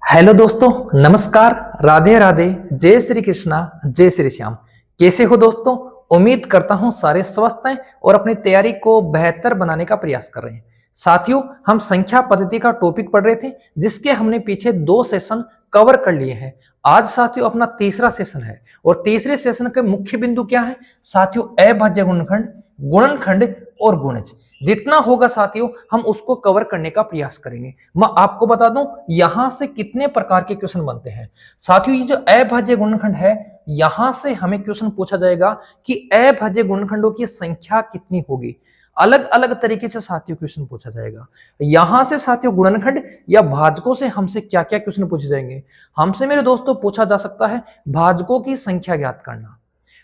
Hello दोस्तों, नमस्कार, राधे राधे, जय श्री कृष्णा, जय श्री श्याम। कैसे हो दोस्तों? उम्मीद करता हूं सारे स्वस्थ हैं और अपनी तैयारी को बेहतर बनाने का प्रयास कर रहे हैं। साथियों, हम संख्या पद्धति का टॉपिक पढ़ रहे थे जिसके हमने पीछे 2 सेशन कवर कर लिए हैं। आज साथियों अपना तीसरा सेशन है और तीसरे सेशन के मुख्य बिंदु क्या है साथियों? अभाज्य गुणनखंड, गुणनखंड और गुणज। जितना होगा साथियों हम उसको कवर करने का प्रयास करेंगे। मैं आपको बता दूं यहां से कितने प्रकार के क्वेश्चन बनते हैं। साथियों ये जो अभाज्य गुणनखंड है यहां से हमें क्वेश्चन पूछा जाएगा कि अभाज्य गुणनखंडों की संख्या कितनी होगी। अलग अलग तरीके से साथियों क्वेश्चन पूछा जाएगा। यहां से साथियों गुणनखंड या भाजकों से हमसे क्या क्या क्वेश्चन पूछे जाएंगे? हमसे मेरे दोस्तों पूछा जा सकता है भाजकों की संख्या ज्ञात करना,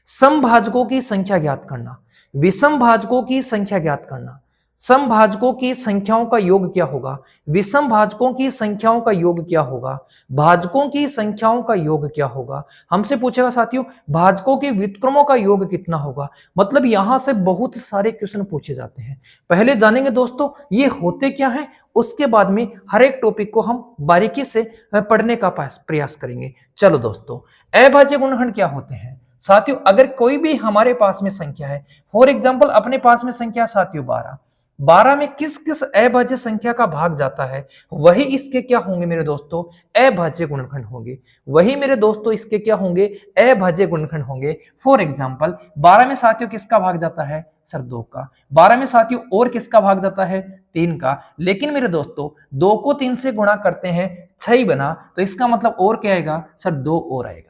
समभाजकों की संख्या ज्ञात करना, विषम भाजकों की संख्या ज्ञात करना, समभाजकों की संख्याओं का योग क्या होगा, विषम भाजकों की संख्याओं का योग क्या होगा, भाजकों की संख्याओं का योग क्या होगा। हमसे पूछेगा साथियों भाजकों के व्युत्क्रमों का योग कितना होगा। मतलब यहां से बहुत सारे क्वेश्चन पूछे जाते हैं। पहले जानेंगे दोस्तों ये होते क्या है, उसके बाद में हर एक टॉपिक को हम बारीकी से पढ़ने का प्रयास करेंगे। चलो दोस्तों, अभाज्य गुणनखंड क्या होते हैं साथियों? अगर कोई भी हमारे पास में संख्या है, फॉर एग्जाम्पल अपने पास में संख्या साथियों 12, 12 में किस किस अभाज्य संख्या का भाग जाता है वही इसके क्या होंगे मेरे दोस्तों? अभाज्य गुणनखंड होंगे। वही मेरे दोस्तों इसके क्या होंगे? अभाज्य गुणनखंड होंगे। फॉर एग्जाम्पल 12 में साथियों किसका भाग जाता है सर? 2 का। 12 में साथियों और किसका भाग जाता है? 3 का। लेकिन मेरे दोस्तों 2 को 3 से गुणा करते हैं 6 ही बना, तो इसका मतलब और क्या आएगा सर? 2 और आएगा।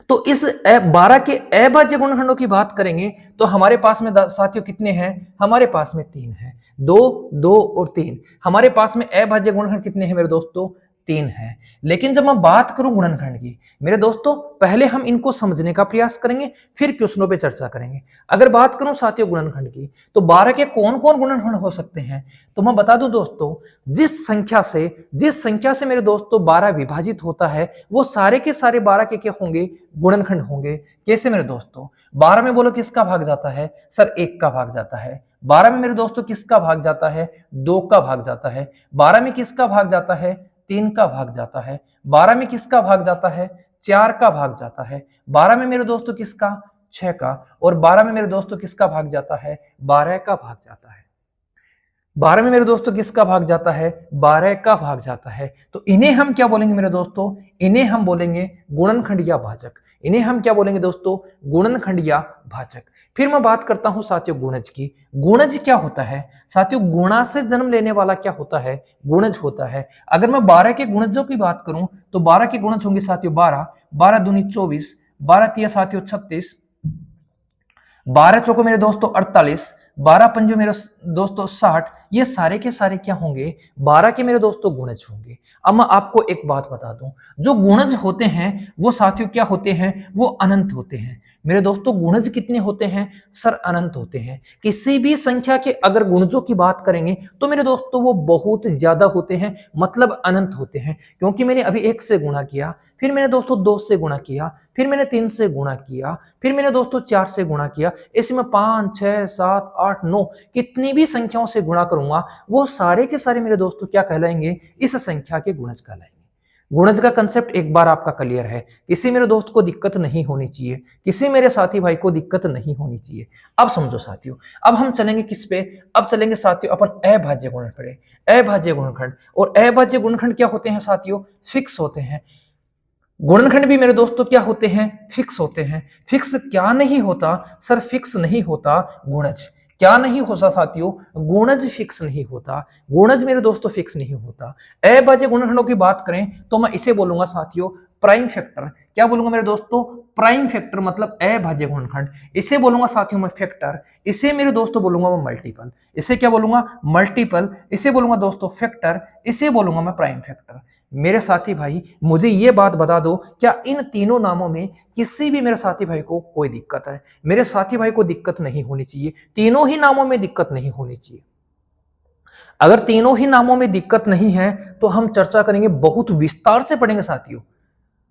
तो इस 12 के अभाज्य गुणनखंडों की बात करेंगे तो हमारे पास में साथियों कितने हैं? हमारे पास में 3 है। 2, 2 और 3। हमारे पास में अभाज्य गुणनखंड कितने हैं मेरे दोस्तों? 3 है। लेकिन जब मैं बात करूं गुणनखंड की मेरे दोस्तों पहले हम इनको समझने का प्रयास करेंगे फिर क्वेश्चनों पे चर्चा करेंगे। अगर बात करूं साथियों गुणनखंड की तो 12 के कौन कौन गुणनखंड हो सकते हैं? तो मैं बता दूं दोस्तों जिस संख्या से मेरे दोस्तों 12 विभाजित होता है वो सारे के सारे 12 के क्या होंगे? गुणनखंड होंगे। कैसे मेरे दोस्तों? 12 में बोलो किसका भाग जाता है सर? 1 का भाग जाता है। 12 में मेरे दोस्तों किसका भाग जाता है? 2 का भाग जाता है। 12 में किसका भाग जाता है? 3 का भाग जाता है। 12 में किसका भाग जाता है? 4 का भाग जाता है। 12 में मेरे दोस्तों किसका? 6 का। और 12 में मेरे दोस्तों किसका भाग जाता है? 12 का भाग जाता है। 12 में मेरे दोस्तों किसका भाग जाता है? 12 का भाग जाता है। तो इन्हें हम क्या बोलेंगे मेरे दोस्तों? इन्हें हम बोलेंगे गुणनखंड या भाजक। इन्हें हम क्या बोलेंगे दोस्तों? गुणनखंड या भाजक। फिर मैं बात करता हूं साथियों गुणज की। गुणज क्या होता है साथियों? गुणा से जन्म लेने वाला क्या होता है? गुणज होता है। अगर मैं 12 के गुणजों की बात करूं तो 12 के गुणज होंगे साथियों 12, 12 दूनी 24, 12 तिया साथियों 36, 12 चौको मेरे दोस्तों 48, 12 पंजो मेरे दोस्तों 60। ये सारे के सारे क्या होंगे? 12 के मेरे दोस्तों गुणज होंगे। अब मैं आपको एक बात बता दूं, जो गुणज होते हैं वो साथियों क्या होते हैं? वो अनंत होते हैं। मेरे दोस्तों गुणज कितने होते हैं सर? अनंत होते हैं। किसी भी संख्या के अगर गुणजों की बात करेंगे तो मेरे दोस्तों वो बहुत ज्यादा होते हैं, मतलब अनंत होते हैं। क्योंकि मैंने अभी 1 से गुणा किया, फिर मैंने दोस्तों 2 से गुणा किया, फिर मैंने 3 से गुणा किया, फिर मैंने दोस्तों 4 से गुणा किया, इसमें 5, 6, 7, 8, 9 कितनी भी संख्याओं से गुणा करूंगा वो सारे के सारे मेरे दोस्तों क्या कहलाएंगे? इस संख्या के गुणज कहलाएंगे। गुणज का कंसेप्ट एक बार आपका क्लियर है। किसी मेरे दोस्त को दिक्कत नहीं होनी चाहिए, किसी मेरे साथी भाई को दिक्कत नहीं होनी चाहिए। अब समझो साथियों, अब हम चलेंगे किस पे? अब चलेंगे साथियों अपन अभाज्य गुणनखंड। अभाज्य गुणनखंड और अभाज्य गुणनखंड क्या होते हैं साथियों? फिक्स होते हैं। गुणनखंड भी मेरे दोस्तों क्या होते हैं? फिक्स होते हैं। फिक्स क्या नहीं होता सर? फिक्स नहीं होता गुणज। क्या नहीं होता साथियों? गुणज फिक्स नहीं होता। गुणज मेरे दोस्तों फिक्स नहीं होता। अभाज्य गुणनखंडों की बात करें तो मैं इसे बोलूंगा साथियों प्राइम फैक्टर। क्या बोलूंगा मेरे दोस्तों? प्राइम फैक्टर मतलब अभाज्य गुणनखंड। इसे बोलूंगा साथियों मैं फैक्टर। इसे मेरे दोस्तों बोलूंगा मैं मल्टीपल। इसे क्या बोलूंगा? मल्टीपल। इसे बोलूंगा दोस्तों फैक्टर। इसे बोलूंगा मैं प्राइम फैक्टर। मेरे साथी भाई मुझे ये बात बता दो, क्या इन तीनों नामों में किसी भी मेरे साथी भाई को कोई दिक्कत है? मेरे साथी भाई को दिक्कत नहीं होनी चाहिए। तीनों ही नामों में दिक्कत नहीं होनी चाहिए। अगर तीनों ही नामों में दिक्कत नहीं है तो हम चर्चा करेंगे, बहुत विस्तार से पढ़ेंगे साथियों।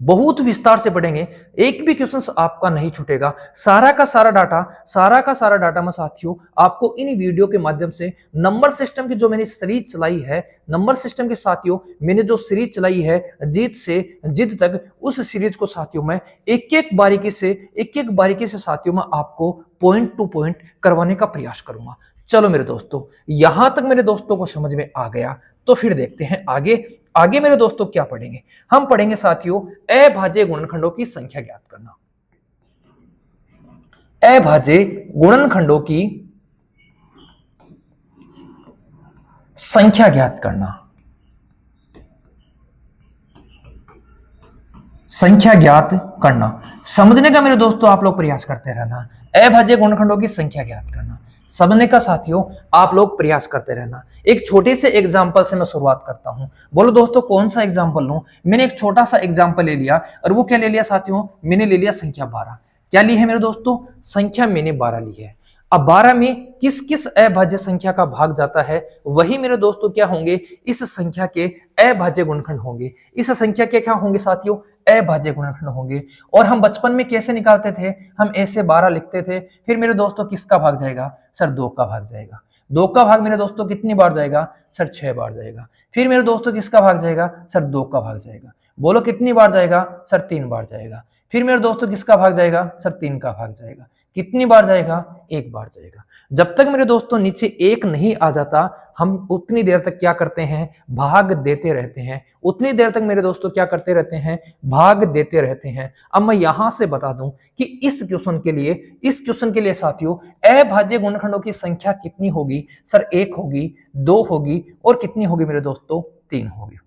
बहुत विस्तार से पढ़ेंगे, एक भी क्वेश्चन आपका नहीं छूटेगा। सारा का सारा डाटा मैं साथियों आपको इन वीडियो के माध्यम से नंबर सिस्टम की जो मैंने सीरीज चलाई है, नंबर सिस्टम के साथियों मैंने जो सीरीज चलाई है जीत से जिद तक, उस सीरीज को साथियों मैं एक एक बारीकी से साथियों मैं आपको पॉइंट टू पॉइंट करवाने का प्रयास करूंगा। चलो मेरे दोस्तों, यहां तक मेरे दोस्तों को समझ में आ गया, तो फिर देखते हैं आगे मेरे दोस्तों क्या पढ़ेंगे। हम पढ़ेंगे साथियों अभाज्य गुणनखंडों की संख्या ज्ञात करना। अभाज्य गुणनखंडों की संख्या ज्ञात करना। संख्या ज्ञात करना समझने का मेरे दोस्तों आप लोग प्रयास करते रहना। अभाज्य गुणनखंडों की संख्या ज्ञात करना समझने का साथियों आप लोग प्रयास करते रहना। एक छोटे से एग्जांपल से मैं शुरुआत करता हूं। बोलो दोस्तों कौन सा एग्जांपल लूं? मैंने एक छोटा सा एग्जांपल ले लिया, और वो क्या ले लिया साथियों? मैंने ले लिया संख्या 12। क्या ली है मेरे दोस्तों? संख्या मैंने 12 ली है। अब 12 में किस किस अभाज्य संख्या का भाग जाता है, वही मेरे दोस्तों क्या होंगे? इस संख्या के अभाज्य गुणनखंड होंगे। इस संख्या के क्या होंगे साथियों? अभाज्य गुणनखंड होंगे। और हम बचपन में कैसे निकालते थे? हम ऐसे 12 लिखते थे, फिर मेरे दोस्तों किसका भाग जाएगा? सर 2 का भाग जाएगा। 2 का भाग मेरे दोस्तों कितनी बार जाएगा? सर 6 बार जाएगा। फिर मेरे दोस्तों किसका भाग जाएगा? सर 2 का भाग जाएगा। बोलो कितनी बार जाएगा? सर 3 बार जाएगा। फिर मेरे दोस्तों किसका भाग जाएगा? सर 3 का भाग जाएगा। कितनी बार जाएगा? 1 बार जाएगा। जब तक मेरे दोस्तों नीचे 1 नहीं आ जाता, हम उतनी देर तक क्या करते हैं? भाग देते रहते हैं। उतनी देर तक मेरे दोस्तों क्या करते रहते हैं? भाग देते रहते हैं। अब मैं यहां से बता दूं कि इस क्वेश्चन के लिए साथियों अभाज्य गुणनखंडों की संख्या कितनी होगी? सर 1 होगी, 2 होगी, और कितनी होगी मेरे दोस्तों? 3 होगी।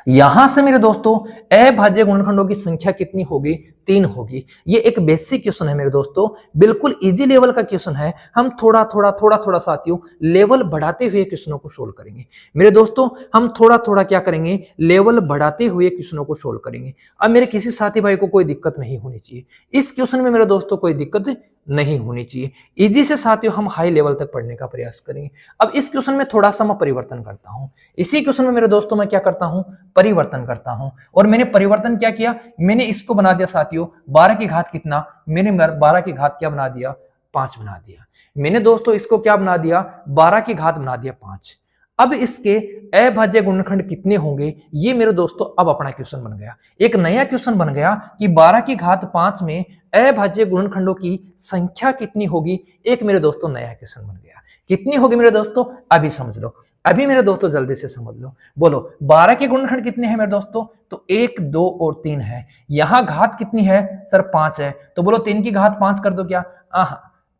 यहां से मेरे दोस्तों अभाज्य गुणनखंडों की संख्या कितनी होगी? 3 होगी। ये एक बेसिक क्वेश्चन है मेरे दोस्तों, बिल्कुल इजी लेवल का क्वेश्चन है। हम थोड़ा थोड़ा साथियों लेवल बढ़ाते हुए क्वेश्चनों को सोल्व करेंगे। मेरे दोस्तों हम थोड़ा थोड़ा क्या करेंगे? लेवल बढ़ाते हुए क्वेश्चनों को सोल्व करेंगे। अब मेरे किसी साथी भाई को कोई दिक्कत नहीं होनी चाहिए इस क्वेश्चन में, मेरे दोस्तों कोई दिक्कत नहीं होनी चाहिए। इजी से साथियों हम हाई लेवल तक पढ़ने का प्रयास करेंगे। अब इस क्वेश्चन में थोड़ा सा मैं परिवर्तन करता हूं। इसी क्वेश्चन में मेरे दोस्तों मैं क्या करता हूं? परिवर्तन करता हूं। और मैंने परिवर्तन क्या किया? मैंने इसको बना दिया साथियों 12 की घात कितना? मैंने 12 की घात क्या बना दिया? 5 बना दिया। मैंने दोस्तों इसको क्या बना दिया? 12 की घात बना दिया 5। अब इसके अभाज्य गुणनखंड कितने होंगे? ये मेरे दोस्तों अब अपना क्वेश्चन बन गया। एक नया क्वेश्चन बन गया कि 12 की घात 5 में अभाज्य गुणनखंडों की संख्या कितनी होगी? एक मेरे दोस्तों नया क्वेश्चन बन गया। कितनी होगी मेरे दोस्तों? अभी समझ लो, अभी मेरे दोस्तों जल्दी से समझ लो। बोलो 12 के गुणनखंड कितने हैं मेरे दोस्तों? तो 1, 2 और 3 है। यहां घात कितनी है? सर 5 है। तो बोलो 3 की घात 5 कर दो क्या?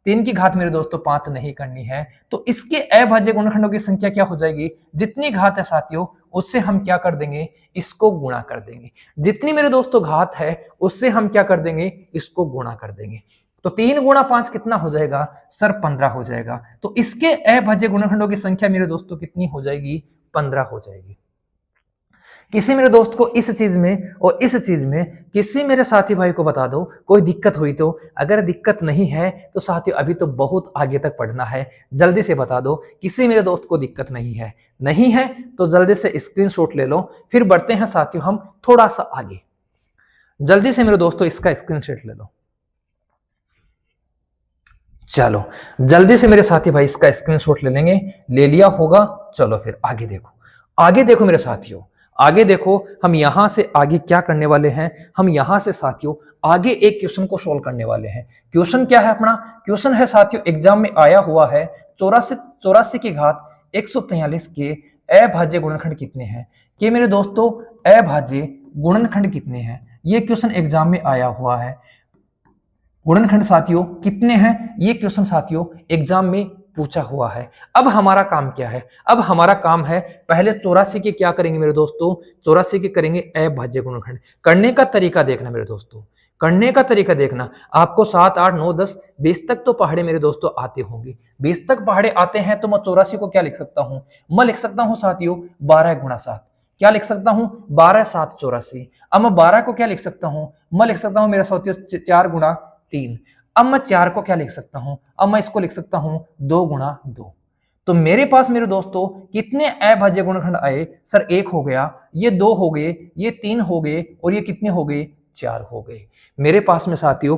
3 की घात मेरे दोस्तों 5 नहीं करनी है। तो इसके अभाज्य गुणनखंडों की संख्या क्या हो जाएगी? जितनी घात है साथियों उससे हम क्या कर देंगे? इसको गुणा कर देंगे। जितनी मेरे दोस्तों घात है उससे हम क्या कर देंगे? इसको गुणा कर देंगे। तो 3 गुणा 5 कितना हो जाएगा? सर 15 हो जाएगा। तो इसके अभाज्य गुणनखंडों की संख्या मेरे दोस्तों कितनी हो जाएगी? 15 हो जाएगी। किसी मेरे दोस्त को इस चीज में और इस चीज में किसी मेरे साथी भाई को बता दो, कोई दिक्कत हुई तो। अगर दिक्कत नहीं है तो साथियों अभी तो बहुत आगे तक पढ़ना है, जल्दी से बता दो। किसी मेरे दोस्त को दिक्कत नहीं है तो जल्दी से स्क्रीनशॉट ले लो। फिर बढ़ते हैं साथियों हम थोड़ा सा आगे। जल्दी से मेरे दोस्तों इसका स्क्रीनशॉट ले लो। चलो जल्दी से मेरे साथी भाई इसका स्क्रीनशॉट ले लेंगे। ले लिया होगा? चलो फिर आगे देखो मेरे साथियों, आगे देखो। हम यहां से आगे क्या करने वाले हैं? हम यहां से साथियों आगे एक क्वेश्चन को सोल्व करने वाले हैं। क्वेश्चन क्या है अपना? क्वेश्चन है साथियों एग्जाम में आया हुआ है 84 की घात 143 के अभाज्य गुणनखंड कितने हैं? कि मेरे दोस्तों अभाज्य गुणनखंड कितने हैं? ये क्वेश्चन एग्जाम में आया हुआ है। गुणनखंड साथियों कितने हैं? ये क्वेश्चन साथियों एग्जाम में पूछा हुआ है। अब हमारा काम क्या है? अब हमारा काम है पहले 84 के क्या करेंगे मेरे दोस्तों? 84 के करेंगे अभाज्य गुणनखंड। करने का तरीका देखना मेरे दोस्तों, करने का तरीका देखना। आपको 7, 8, 9, 10, 20 तक तो पहाड़े मेरे दोस्तों आते होंगे। 20 तक पहाड़े आते हैं तो मैं 84 को क्या लिख सकता हूं? मैं लिख सकता हूं साथियों 12 गुणा 7। क्या लिख सकता हूं? 12, 7, 84। अब मैं 12 को क्या लिख सकता हूं? मैं लिख सकता हूं मेरा साथियों 4 गुणा 3। अब मैं 4 को क्या लिख सकता हूं? अब मैं इसको लिख सकता हूं 2 गुणा 2। तो मेरे पास मेरे दोस्तों कितने अभाज्य गुणनखंड आए? सर 1 हो गया, ये 2 हो गए, ये 3 हो गए और ये कितने हो गए? 4 हो गए। मेरे पास में साथियों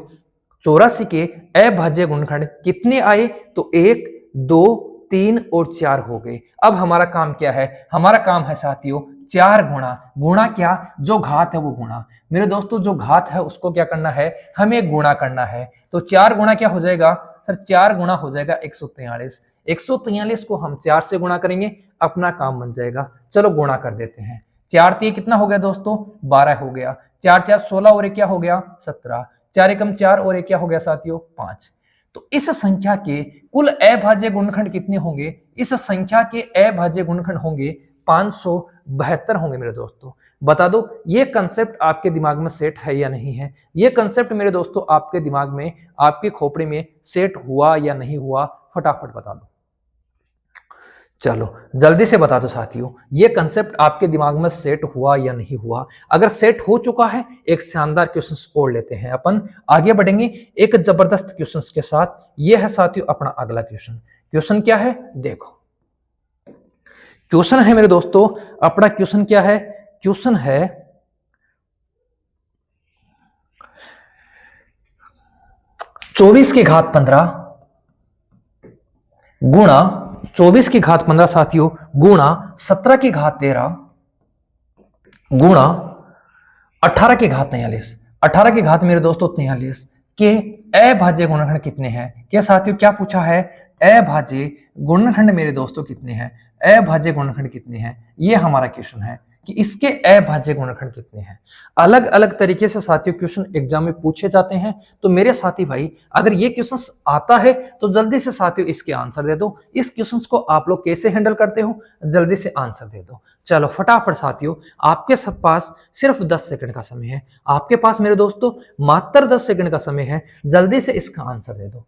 84 के अभाज्य गुणनखंड कितने आए? तो 1, 2, 3 और 4 हो गए। अब हमारा काम क्या है? हमारा काम है साथियों 4 गुणा। गुणा क्या? जो घात है वो गुणा। मेरे दोस्तों जो घात है उसको क्या करना है? हमें गुणा करना है। तो 4 गुणा क्या हो जाएगा? सर 4 गुणा हो जाएगा 143। 143 को हम 4 से गुणा करेंगे, अपना काम बन जाएगा। चलो गुणा कर देते हैं। 4 3 कितना हो गया दोस्तों? 12 हो गया। 4 4 16 और 1 क्या हो गया? 17। 4 एकम 4 और 1 क्या हो गया साथियों? 5। तो इस संख्या के कुल अभाज्य गुणनखंड कितने होंगे? इस संख्या के अभाज्य गुणनखंड होंगे 572 होंगे मेरे दोस्तों। बता दो ये कंसेप्ट आपके दिमाग में सेट है या नहीं है? ये कंसेप्ट मेरे दोस्तों आपके दिमाग में, आपके खोपड़ी में सेट हुआ या नहीं हुआ? फटाफट बता दो। चलो जल्दी से बता दो साथियों, ये कंसेप्ट आपके दिमाग में सेट हुआ या नहीं हुआ? अगर सेट हो चुका है, एक शानदार क्वेश्चन और लेते हैं, अपन आगे बढ़ेंगे एक जबरदस्त क्वेश्चन के साथ। ये है साथियों अपना अगला क्वेश्चन। क्वेश्चन क्या है? देखो क्वेश्चन है मेरे दोस्तों, अपना क्वेश्चन क्या है? क्वेश्चन है 24 की घात 15 गुणा 24 की घात 15 साथियों गुणा 17 की घात 13 गुणा 18 की घात 43। 18 की घात मेरे दोस्तों 43 के अभाज्य गुणनखंड कितने हैं? क्या साथियों क्या पूछा है? अभाज्य गुणनखंड मेरे दोस्तों कितने हैं? अभाज्य गुणनखंड कितने हैं? ये हमारा क्वेश्चन है कि इसके अभाज्य गुणनखंड कितने हैं। अलग अलग तरीके से साथियों क्वेश्चन एग्जाम में पूछे जाते हैं। तो मेरे साथी भाई अगर ये क्वेश्चन आता है तो जल्दी से साथियों इसके आंसर दे दो। इस क्वेश्चन को आप लोग कैसे हैंडल करते हो? जल्दी से आंसर दे दो। चलो फटाफट साथियों, आपके सब पास सिर्फ 10 सेकंड का समय है। आपके पास मेरे दोस्तों मात्र 10 सेकंड का समय है, जल्दी से इसका आंसर दे दो।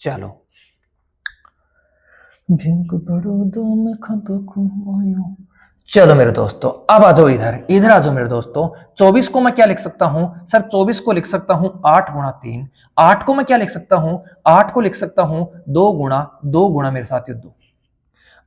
चलो चलो मेरे दोस्तों अब आ जाओ इधर, इधर आ जाओ मेरे दोस्तों। 24 को मैं क्या लिख सकता हूं? सर 24 को लिख सकता हूं 8 गुणा 3। 8 को मैं क्या लिख सकता हूं? 8 को लिख सकता हूं 2 गुणा मेरे साथियों 2।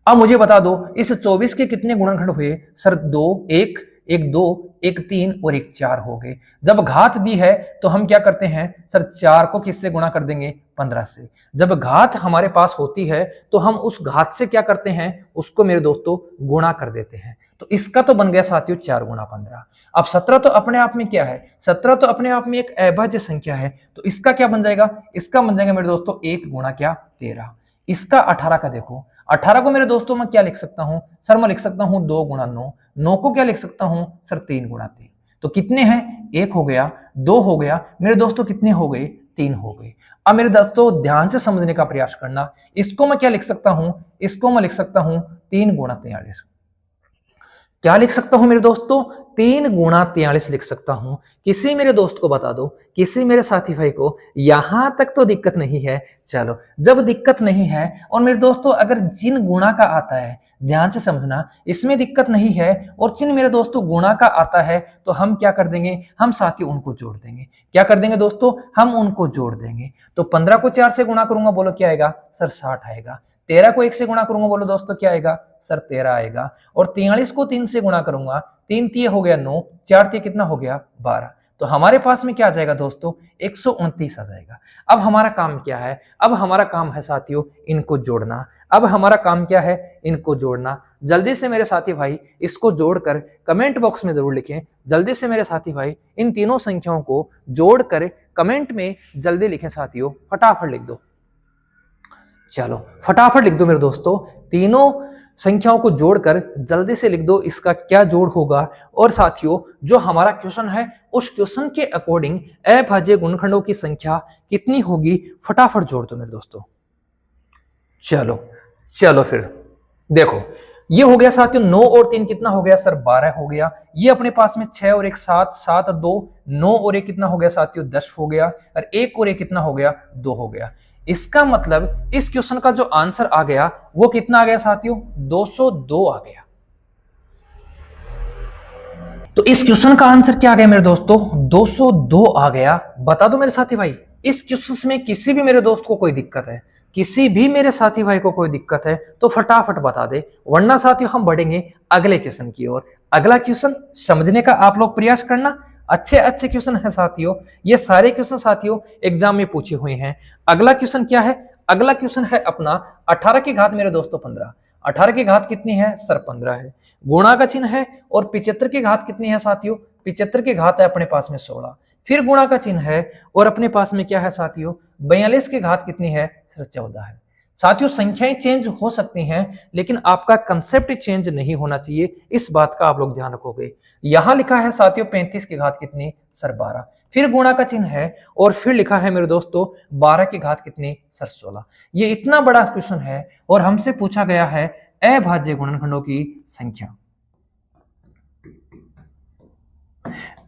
अब मुझे बता दो इस 24 के कितने गुणनखंड हुए? सर 2, 1, 1 2, 1 3 और 1 4 हो गए। जब घात दी है तो हम क्या करते हैं? सर 4 को किससे गुणा कर देंगे? 15 से। जब घात हमारे पास होती है तो हम उस घात से क्या करते हैं? उसको मेरे दोस्तों गुणा कर देते हैं। तो इसका तो बन गया साथियों 4 गुणा 15। अब 17 तो अपने आप में क्या है? 17 तो अपने आप में एक अभाज्य संख्या है। तो इसका क्या बन जाएगा? इसका बन जाएगा मेरे दोस्तों 1 गुणा क्या? 13। इसका 18 का देखो, 18 को मेरे दोस्तों मैं क्या लिख सकता हूं? सर मैं लिख सकता हूं 2 गुणा 9। 9 को क्या लिख सकता हूं? सर 3 गुणा 3। तो कितने हैं? 1 हो गया, 2 हो गया मेरे दोस्तों, कितने हो गए? 3 हो गए। अब मेरे दोस्तों ध्यान से समझने का प्रयास करना। इसको मैं क्या लिख सकता हूं? इसको मैं लिख सकता हूं 3 गुणा 43। क्या लिख सकता हूं मेरे दोस्तों? 3 गुणा 43 लिख सकता हूं। किसी मेरे दोस्त को बता दो, किसी मेरे साथी भाई को यहां तक तो दिक्कत नहीं है। चलो जब दिक्कत नहीं है और मेरे दोस्तों अगर जिन गुणा का आता है, ध्यान से समझना, इसमें दिक्कत नहीं है और चिन्ह मेरे दोस्तों गुणा का आता है तो हम क्या कर देंगे? हम साथियों उनको जोड़ देंगे। क्या कर देंगे दोस्तों? हम उनको जोड़ देंगे। तो 15 को 4 से गुणा करूंगा, बोलो क्या आएगा? सर 60 आएगा। 13 को 1 से गुणा करूंगा, बोलो दोस्तों क्या आएगा? सर 13 आएगा। और 43 को 3 से गुणा करूंगा, 3 3 हो गया 9, 4 3 कितना हो गया? 12। तो हमारे पास में क्या आ जाएगा दोस्तों? 129 आ जाएगा। अब हमारा काम क्या है? अब हमारा काम है साथियों इनको जोड़ना। अब हमारा काम क्या है? इनको जोड़ना। जल्दी से मेरे साथी भाई इसको जोड़कर कमेंट बॉक्स में जरूर लिखें। जल्दी से मेरे साथी भाई इन तीनों संख्याओं को जोड़कर कमेंट में जल्दी लिखें साथियों, फटाफट लिख दो। चलो फटाफट लिख दो मेरे दोस्तों, तीनों संख्याओं को जोड़कर जल्दी से लिख दो इसका क्या जोड़ होगा। और साथियों जो हमारा क्वेश्चन है उस क्वेश्चन के अकॉर्डिंग अभाज्य गुणनखंडों की संख्या कितनी होगी, फटाफट जोड़ दो मेरे दोस्तों। चलो चलो फिर देखो, ये हो गया साथियों 9 और 3 कितना हो गया? सर 12 हो गया। ये अपने पास में 6 और 1 7, 7 और 2 9 और 1 कितना हो गया साथियों? 10 हो गया। और 1 और 1 कितना हो गया? 2 हो गया। इसका मतलब इस क्वेश्चन का जो आंसर आ गया वो कितना आ गया साथियों? 202 आ गया। तो इस क्वेश्चन का आंसर क्या आ गया मेरे दोस्तों? 202 आ गया। बता दो मेरे साथी भाई इस क्वेश्चन में किसी भी मेरे दोस्त को कोई दिक्कत है? किसी भी मेरे साथी भाई को कोई दिक्कत है तो फटाफट बता दे, वरना साथियों हम बढ़ेंगे अगले क्वेश्चन की ओर। अगला क्वेश्चन समझने का आप लोग प्रयास करना, अच्छे अच्छे क्वेश्चन है साथियों, ये सारे क्वेश्चन साथियों एग्जाम में पूछे हुए हैं। अगला क्वेश्चन क्या है? अगला क्वेश्चन है अपना 18 की घात मेरे दोस्तों 15। 18 की घात कितनी है सर? 15 है। गुणा का चिन्ह है और 75 की घात कितनी है साथियों? 75 की घात है अपने पास में 16। फिर गुणा का चिन्ह है और अपने पास में क्या है साथियों? 42 की घात कितनी है सर? 14 है। साथियों संख्याएं चेंज हो सकती हैं लेकिन आपका कंसेप्ट चेंज नहीं होना चाहिए, इस बात का आप लोग ध्यान रखोगे। यहां लिखा है साथियों 35 की घात कितनी सर? 12। फिर गुणा का चिन्ह है और फिर लिखा है मेरे दोस्तों 12 की घात कितनी सर? 16। ये इतना बड़ा क्वेश्चन है और हमसे पूछा गया है अभाज्य गुणनखंडों की संख्या।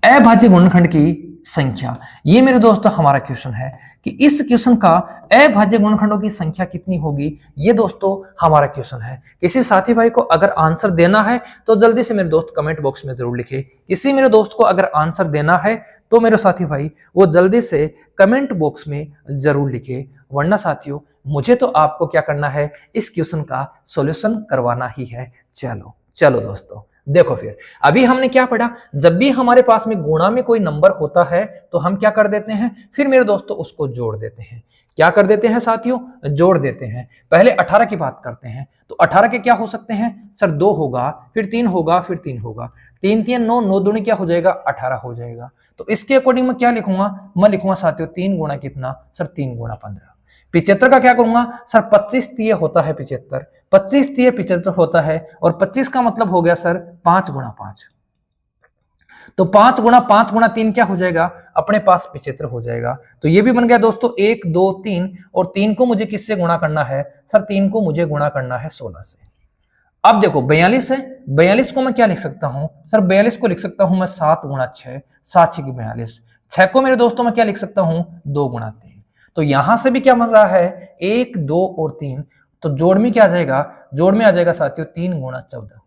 अभाज्य गुणनखंड की संख्या, ये मेरे दोस्तों हमारा क्वेश्चन है कि इस क्वेश्चन का अभाज्य गुणनखंडों की संख्या कितनी होगी, ये दोस्तों हमारा क्वेश्चन है। किसी साथी भाई को अगर आंसर देना है तो जल्दी से मेरे दोस्त कमेंट बॉक्स में जरूर लिखे। किसी मेरे दोस्त को अगर आंसर देना है तो मेरे साथी भाई वो जल्दी से कमेंट बॉक्स में जरूर लिखे, वरना साथियों मुझे तो आपको क्या करना है, इस क्वेश्चन का सॉल्यूशन करवाना ही है। चलो चलो दोस्तों देखो, फिर अभी हमने क्या पढ़ा, जब भी हमारे पास में गुणा में कोई नंबर होता है तो हम क्या कर देते हैं, फिर मेरे दोस्तों उसको जोड़ देते हैं। क्या कर देते हैं साथियों? जोड़ देते हैं। पहले 18 की बात करते हैं तो 18 के क्या हो सकते हैं सर? 2 होगा, फिर 3 होगा, फिर 3 होगा। 3 3 9, 9 दूनी क्या हो जाएगा? 18 हो जाएगा। तो इसके अकॉर्डिंग मैं क्या लिखूंगा? मैं लिखूंगा साथियों 3 गुणा कितना सर? 3 गुणा 15। 75 का क्या करूंगा सर? 25 तीय होता है 75, 25 तीय 75 होता है और 25 का मतलब हो गया सर 5 गुणा 5। तो 5 गुणा 5 गुणा 3 क्या हो जाएगा? अपने पास 75 हो जाएगा। तो ये भी बन गया दोस्तों 1 2 3, और 3 को मुझे किससे गुणा करना है सर? 3 को मुझे गुणा करना है 16 से। अब देखो 42 है, 42 को मैं क्या लिख सकता हूं सर? 42 को लिख सकता हूं मैं 7 गुणा 6, 7 6 की 42। 6 को मेरे दोस्तों मैं क्या लिख सकता हूं? 2 गुणा 3। तो यहां से भी क्या बन रहा है? 1 2 और 3, तो जोड़ में क्या आ जाएगा? जोड़ में आ जाएगा साथियों 3 गुणा 14।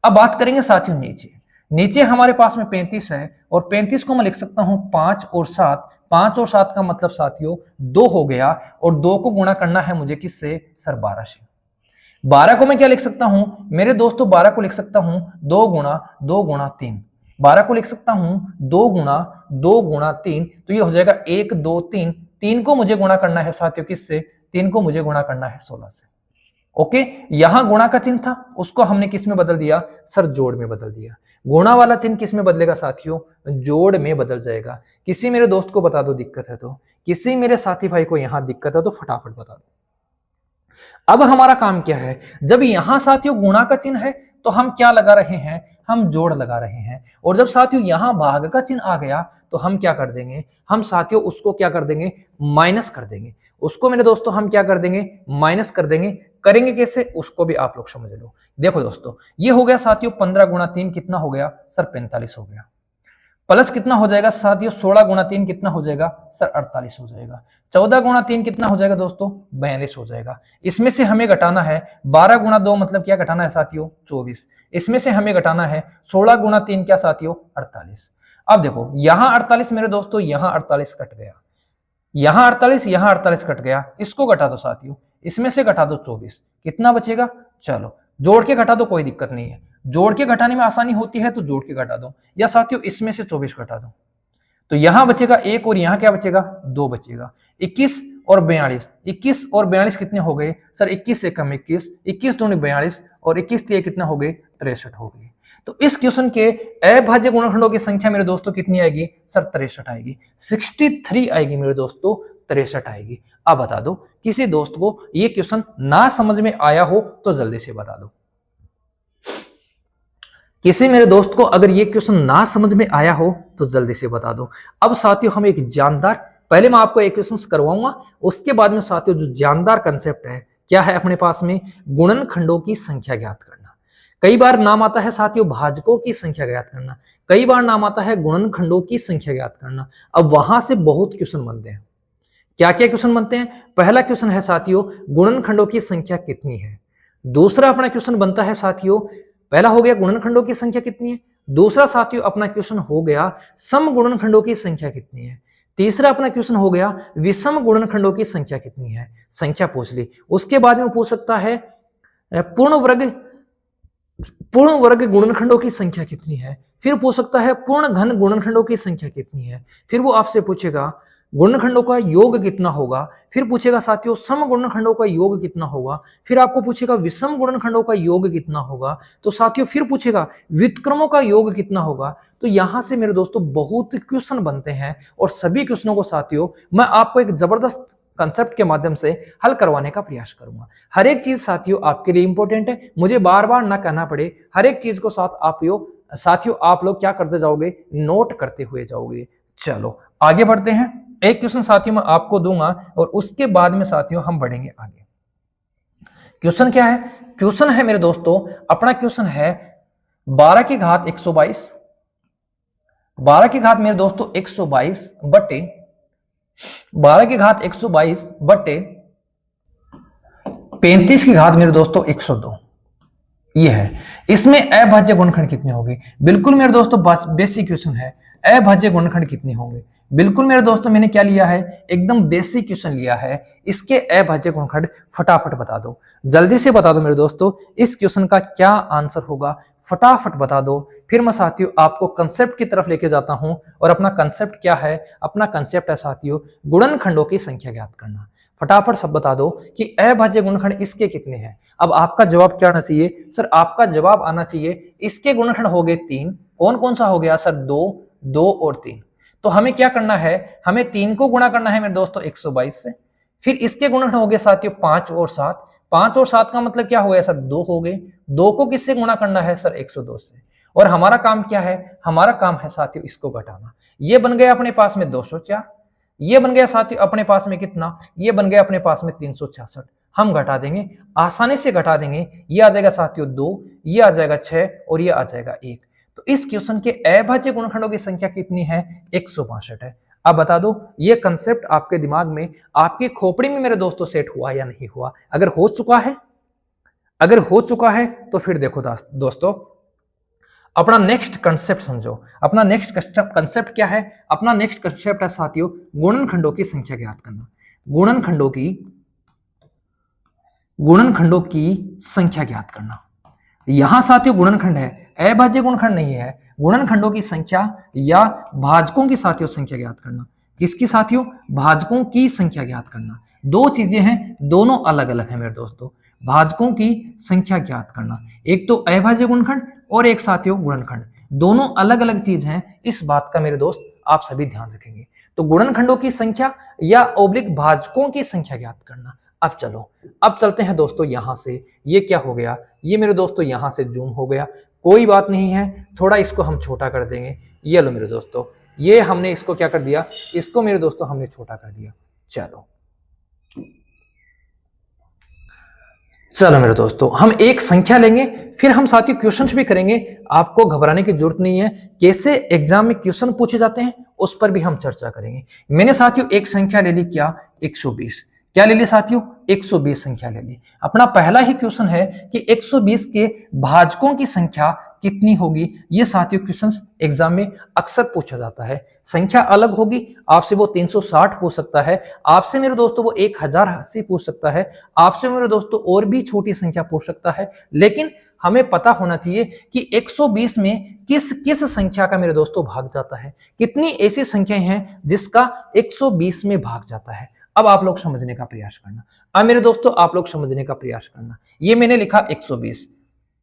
अब बात करेंगे साथियों नीचे। नीचे हमारे पास में 35 है और 35 को मैं लिख सकता हूं 5 और 7। 5 और 7 का मतलब साथियों 2 हो गया, और 2 को गुणा करना है मुझे किससे सर? 12 से। 12 को मैं क्या लिख सकता हूं मेरे दोस्तों? 12 को लिख सकता हूं 2 गुणा 3। 12 को लिख सकता हूं 2 गुणा 3, तो ये हो जाएगा 1 2 3। 3 को मुझे गुणा करना है साथियों किससे? 3 को मुझे गुणा करना है 16 से। ओके, यहां गुणा का चिन्ह था उसको हमने किस में बदल दिया सर? जोड़ में बदल दिया। गुणा वाला चिन्ह किस में बदलेगा साथियों? जोड़ में बदल जाएगा। किसी मेरे दोस्त को बता दो दिक्कत है तो, किसी मेरे साथी भाई को यहां दिक्कत है तो फटाफट बता दो। अब हमारा काम क्या है, जब यहां साथियों गुणा का चिन्ह है तो हम क्या लगा रहे हैं? हम जोड़ लगा रहे हैं। और जब साथियों यहां भाग का चिन्ह आ गया तो हम क्या कर देंगे? हम साथियों उसको क्या कर देंगे? माइनस कर देंगे। उसको मेरे दोस्तों हम क्या कर देंगे? माइनस कर देंगे। करेंगे कैसे उसको भी आप लोग समझ लो। देखो दोस्तों ये हो गया साथियों 15 गुणा 3 कितना हो गया सर? 45 हो गया। प्लस कितना हो जाएगा साथियों? 16 गुणा 3 कितना हो जाएगा सर? 48 हो जाएगा। 14 गुणा 3 कितना हो जाएगा दोस्तों? 42 हो जाएगा। इसमें से हमें घटाना है 12 गुणा 2 मतलब क्या घटाना है साथियों? 24। इसमें से हमें घटाना है 16 गुणा 3 क्या साथियों? 48। अब देखो यहां 48 मेरे दोस्तों, यहां 48 कट गया, यहां 48, यहां 48 कट गया। इसको घटा दो साथियों, इसमें से घटा दो 24, कितना बचेगा? चलो जोड़ के घटा दो, कोई दिक्कत नहीं है। जोड़ के घटाने में आसानी होती है तो जोड़ के घटा दो, या साथियों इसमें से 24 घटा दो। तो यहां बचेगा 1 और यहां क्या बचेगा? 2 बचेगा। 21 और 42, 21 और 42 कितने हो गए सर? 21 से कम 21, 21 दूनी 42 और 21 तीय कितना हो गए? 63 हो गए। तो इस क्वेश्चन के अभाज्य गुणनखंडों की संख्या मेरे दोस्तों कितनी आएगी सर? 63 आएगी। 63 आएगी मेरे दोस्तों, 63 आएगी। अब बता दो किसी दोस्त को ये क्वेश्चन ना समझ में आया हो तो जल्दी से बता दो। किसी मेरे दोस्त को अगर ये क्वेश्चन ना समझ में आया हो तो जल्दी से बता दो। अब साथियों हम एक जानदार, पहले मैं आपको एक क्वेश्चन करवाऊंगा, उसके बाद में साथियों जो जानदार कंसेप्ट है क्या है अपने पास में? गुणनखंडों की संख्या ज्ञात करना। कई बार नाम आता है साथियों भाजकों की संख्या ज्ञात करना, कई बार नाम आता है गुणनखंडों की संख्या ज्ञात करना। अब वहां से बहुत क्वेश्चन बनते हैं। क्या क्या क्वेश्चन बनते हैं? पहला क्वेश्चन है साथियों गुणनखंडों की संख्या कितनी है। दूसरा अपना क्वेश्चन बनता है साथियों, पहला हो गया गुणनखंडों की संख्या कितनी है। दूसरा साथियों अपना क्वेश्चन हो गया सम गुणनखंडों की संख्या कितनी है। तीसरा अपना क्वेश्चन हो गया विषम गुणनखंडों की संख्या कितनी है, संख्या पूछ ली। उसके बाद में पूछ सकता है पूर्ण वर्ग गुणनखंडों की संख्या कितनी है, फिर पूछ सकता है पूर्ण घन गुणनखंडों की संख्या कितनी है, फिर वो आपसे पूछेगा गुणनखंडों का योग कितना होगा, फिर पूछेगा साथियों सम गुणनखंडों का योग कितना होगा, फिर आपको पूछेगा विषम गुणनखंडों का योग कितना होगा, तो साथियों फिर पूछेगा व्युत्क्रमों का योग कितना होगा। तो यहां से मेरे दोस्तों बहुत क्वेश्चन बनते हैं और सभी क्वेश्चनों को साथियों मैं आपको एक जबरदस्त कंसेप्ट के माध्यम से हल करवाने का प्रयास करूंगा। हर एक चीज साथियों आपके लिए इंपॉर्टेंट है, मुझे बार बार ना कहना पड़े, हर एक चीज को साथियों आप लोग क्या करते जाओगे, नोट करते हुए जाओगे। चलो आगे बढ़ते हैं। एक क्वेश्चन साथियों मैं आपको दूंगा और उसके बाद में साथियों हम बढ़ेंगे आगे। क्वेश्चन क्या है, क्वेश्चन है मेरे दोस्तों, अपना क्वेश्चन है 12 की घात 122, 12 की घात मेरे दोस्तों 122 बटे 12 की घात 122 बटे 35 की घात मेरे दोस्तों 102, ये है। इसमें अभाज्य गुणनखंड कितने होंगे? बिल्कुल मेरे दोस्तों बेसिक क्वेश्चन है, अभाज्य गुणनखंड कितने होंगे? बिल्कुल मेरे दोस्तों मैंने क्या लिया है, एकदम बेसिक क्वेश्चन लिया है। इसके अभाज्य गुणनखंड फटाफट बता दो, जल्दी से बता दो मेरे दोस्तों, इस क्वेश्चन का क्या आंसर होगा, फटाफट बता दो। फिर मैं साथियों आपको कंसेप्ट की तरफ लेके जाता हूं और अपना कंसेप्ट क्या है, अपना कंसेप्ट है साथियों गुणनखंडों की संख्या ज्ञात करना। फटाफट सब बता दो कि अभाज्य गुणनखंड इसके कितने हैं। अब आपका जवाब क्या आना चाहिए सर, आपका जवाब आना चाहिए इसके गुणनखंड हो गए 3। कौन कौन सा हो गया सर? 2, 2 और 3। तो हमें क्या करना है, हमें 3 को गुणा करना है मेरे दोस्तों 122 से। फिर इसके गुणनखंड हो गए साथियों 5 और 7। 5 और 7 का मतलब क्या हो गया सर? 2 हो गए। 2 को किससे गुणा करना है सर? 102 से। और हमारा काम क्या है, हमारा काम है साथियों इसको घटाना। ये बन गया अपने पास में 204, ये बन गया साथियों अपने पास में कितना, ये बन गया अपने पास में 366। हम घटा देंगे, आसानी से घटा देंगे। ये आ जाएगा साथियों 2, ये आ जाएगा 6 और ये आ जाएगा 1। तो इस क्वेश्चन के अभाज्य गुणनखंडों की संख्या कितनी है? 162 है। अब बता दो ये कंसेप्ट आपके दिमाग में, आपकी खोपड़ी में मेरे दोस्तों सेट हुआ या नहीं हुआ? अगर हो चुका है, अगर हो चुका है तो फिर देखो दोस्तों अपना नेक्स्ट कंसेप्ट समझो। अपना नेक्स्ट कंसेप्ट क्या है? अपना नेक्स्ट कंसेप्ट है साथियों गुणनखंडों की संख्या ज्ञात करना। गुणनखंडों की संख्या ज्ञात करना। यहां साथियों गुणनखंड है, अभाज्य गुणनखंड नहीं है। गुणनखंडों की संख्या या भाजकों की साथियों संख्या ज्ञात करना। किसकी साथियों? भाजकों की संख्या ज्ञात करना। दो चीजें हैं, दोनों अलग अलग हैं मेरे दोस्तों। भाजकों की संख्या ज्ञात करना, एक तो अभाज्य गुणनखंड और एक साथियों गुणनखंड, दोनों अलग अलग चीज हैं। इस बात का मेरे दोस्त आप सभी ध्यान रखेंगे। तो गुणनखंडों की संख्या या ओब्लिक भाजकों की संख्या ज्ञात करना। अब चलो, अब चलते हैं दोस्तों यहां से। ये क्या हो गया? ये मेरे दोस्तों यहां से जूम हो गया, कोई बात नहीं है, थोड़ा इसको हम छोटा कर देंगे। ये लो मेरे दोस्तों, ये हमने इसको क्या कर दिया, इसको मेरे दोस्तों हमने छोटा कर दिया। चलो मेरे दोस्तों हम एक संख्या लेंगे, फिर हम साथियों क्वेश्चंस भी करेंगे। आपको घबराने की जरूरत नहीं है, कैसे एग्जाम में क्वेश्चन पूछे जाते हैं उस पर भी हम चर्चा करेंगे। मैंने साथियों एक संख्या ले ली, क्या? 120। क्या ले ली साथियों? 120 संख्या ले ली। अपना पहला ही क्वेश्चन है कि 120 के भाजकों की संख्या कितनी होगी। ये साथियों क्वेश्चन एग्जाम में अक्सर पूछा जाता है। संख्या अलग होगी, आपसे वो 360 पूछ सकता है, आपसे मेरे दोस्तों वो 1080 पूछ सकता है, आपसे मेरे दोस्तों और भी छोटी संख्या पूछ सकता है। लेकिन हमें पता होना चाहिए कि 120 में किस किस संख्या का मेरे दोस्तों भाग जाता है, कितनी ऐसी संख्याएं हैं जिसका 120 में भाग जाता है। अब आप लोग समझने का प्रयास करना। अब मेरे दोस्तों आप लोग समझने का प्रयास करना। ये मैंने लिखा 120,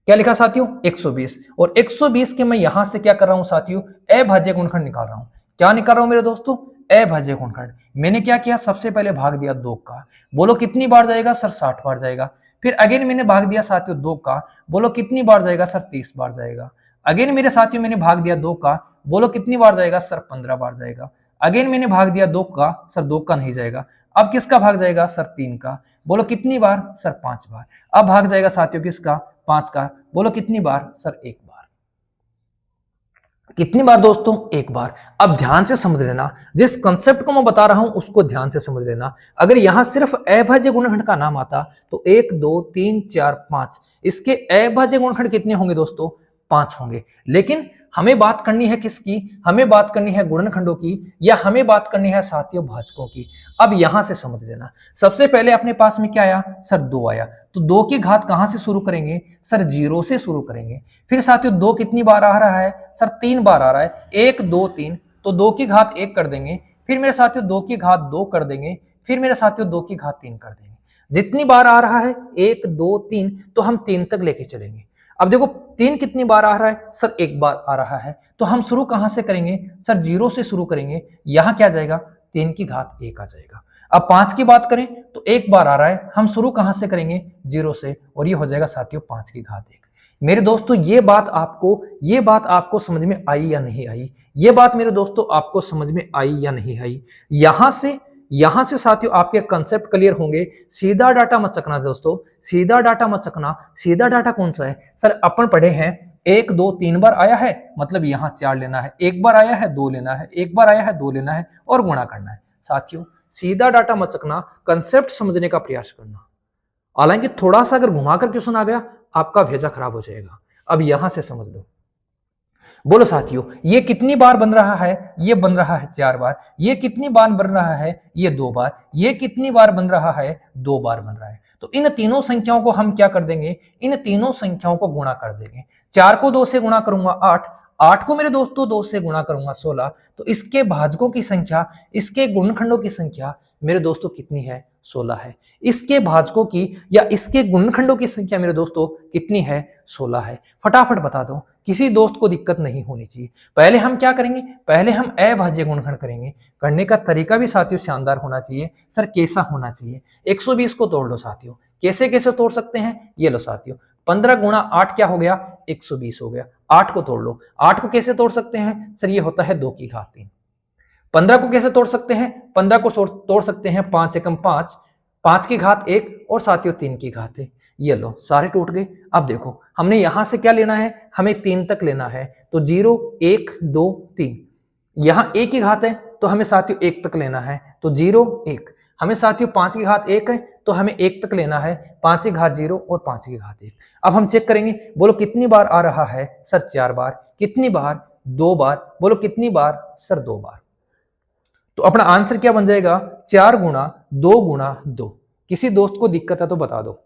क्या लिखा साथियों? 120। और 120 के मैं यहां से क्या कर रहा हूं साथियों? अभाज्य गुणनखंड निकाल रहा हूं। क्या निकाल रहा हूं मेरे दोस्तों? अभाज्य गुणनखंड। मैंने क्या किया, सबसे पहले भाग दिया 2 का। बोलो कितनी बार जाएगा सर? 60 बार जाएगा। फिर अगेन मैंने भाग दिया साथियों 2 का। बोलो कितनी बार जाएगा सर? 30 बार जाएगा। अगेन मेरे साथियों मैंने भाग दिया 2 का। बोलो कितनी बार जाएगा सर? 15 बार जाएगा। अगेन मैंने भाग दिया 2 का। सर 2 का नहीं जाएगा। अब किसका भाग जाएगा सर? 3 का। बोलो कितनी बार सर? 5 बार। अब भाग जाएगा साथियों किसका? 5 का। बोलो कितनी बार सर? 1 बार। कितनी बार दोस्तों? 1 बार। अब ध्यान से समझ लेना, जिस कंसेप्ट को मैं बता रहा हूं उसको ध्यान से समझ लेना। अगर यहां सिर्फ अभाज्य गुणनखंड का नाम आता तो 1 2 3 4 5, इसके अभाज्य गुणनखंड कितने होंगे दोस्तों? 5 होंगे। लेकिन हमें बात करनी है किसकी, हमें बात करनी है गुणनखंडों की, या हमें बात करनी है साथियों भाजकों की। अब यहां से समझ लेना, सबसे पहले अपने पास में क्या आया सर 2 आया, तो 2 की घात कहां से शुरू करेंगे सर 0 से शुरू करेंगे। फिर साथियों 2 कितनी बार आ रहा है सर 3 बार आ रहा है, 1 2 3, तो 2 की घात 1 कर देंगे, फिर मेरे साथियों 2 की घात 2 कर देंगे, फिर मेरे साथियों 2 की घात 3 कर देंगे। जितनी बार आ रहा है 1 2 3, तो हम 3 तक लेके चलेंगे। अब देखो 3 कितनी बार आ रहा है सर 1 बार आ रहा है, तो हम शुरू कहां से करेंगे सर 0 से शुरू करेंगे। यहां क्या जाएगा 3 की घात 1 आ जाएगा। अब 5 की बात करें तो 1 बार आ रहा है, हम शुरू कहां से करेंगे 0 से, और ये हो जाएगा साथियों 5 की घात 1। मेरे दोस्तों ये बात आपको समझ में आई या नहीं आई, ये बात मेरे दोस्तों आपको समझ में आई या नहीं आई। यहां से साथियों आपके कंसेप्ट क्लियर होंगे। सीधा डाटा मत चकना दोस्तों, सीधा डाटा मत चकना। सीधा डाटा कौन सा है सर, अपन पढ़े हैं 1 2 3 बार आया है, मतलब यहां 4 लेना है, 1 बार आया है 2 लेना है, 1 बार आया है 2 लेना है, और गुणा करना है। साथियों सीधा डाटा मत चकना, कंसेप्ट समझने का प्रयास करना। हालांकि थोड़ा सा अगर घुमा कर क्वेश्चन आ गया आपका भेजा खराब हो जाएगा। अब यहां से समझ लो, बोलो साथियों ये कितनी बार बन रहा है, ये बन रहा है 4 बार। ये कितनी बार बन रहा है, ये 2 बार। ये कितनी बार बन रहा है, 2 बार बन रहा है। तो इन तीनों संख्याओं को हम क्या कर देंगे, इन तीनों संख्याओं को गुणा कर देंगे। 4 को 2 से गुणा करूंगा 8, 8 को मेरे दोस्तों 2 से गुणा करूंगा 16, तो इसके भाजकों की संख्या, इसके गुणनखंडों की संख्या मेरे दोस्तों कितनी है 16 है। इसके भाजकों की या इसके गुणनखंडों की संख्या मेरे दोस्तों कितनी है 16 है। फटाफट बता दो, किसी दोस्त को दिक्कत नहीं होनी चाहिए। पहले हम क्या करेंगे, पहले हम अभाज्य गुणनखंड करेंगे। करने का तरीका भी साथियों शानदार होना चाहिए। सर कैसा होना चाहिए, 120 को तोड़ लो साथियों। कैसे कैसे तोड़ सकते हैं, ये लो साथियों 15 गुणा 8 क्या हो गया 120 हो गया। 8 को तोड़ लो, 8 को कैसे तोड़ सकते हैं सर, ये होता है 2 की घात 3। 15 को कैसे तोड़ सकते हैं, 15 को तोड़ सकते हैं 5 एकम 5, 5 की घात 1 और साथियों 3 की घात 1। ये लो सारे टूट गए। अब देखो हमने यहां से क्या लेना है, हमें 3 तक लेना है, तो 0 1 2 3। यहां 1 की घात है तो हमें साथियों 1 तक लेना है, तो 0 1। हमें साथियों 5 की घात 1 है तो हमें 1 तक लेना है, 5 की घात 0 और 5 की घात 1। अब हम चेक करेंगे, बोलो कितनी बार आ रहा है सर 4 बार। कितनी बार 2 बार। बोलो कितनी बार सर 2 बार। तो अपना आंसर क्या बन जाएगा 4 गुणा 2 गुणा 2। किसी दोस्त को दिक्कत है तो बता दो।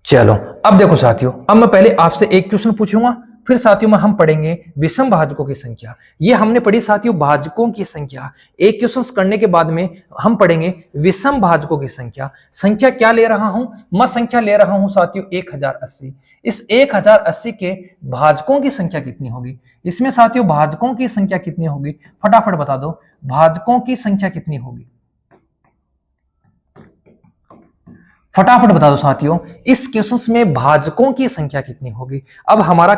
चलो अब देखो साथियों, अब मैं पहले आपसे एक क्वेश्चन पूछूंगा, फिर साथियों में हम पढ़ेंगे विषम भाजकों की संख्या। ये हमने पढ़ी साथियों भाजकों की संख्या। एक क्वेश्चन करने के बाद में हम पढ़ेंगे विषम भाजकों की संख्या। संख्या क्या ले रहा हूं मैं, संख्या ले रहा हूं साथियों 1080। इस 1080 के भाजकों की संख्या कितनी होगी, इसमें साथियों भाजकों की संख्या कितनी होगी, फटाफट बता दो भाजकों की संख्या कितनी होगी। फटाफट बता दो साथियों इस क्वेश्चन में भाजकों की संख्या कितनी होगी। अब हमारा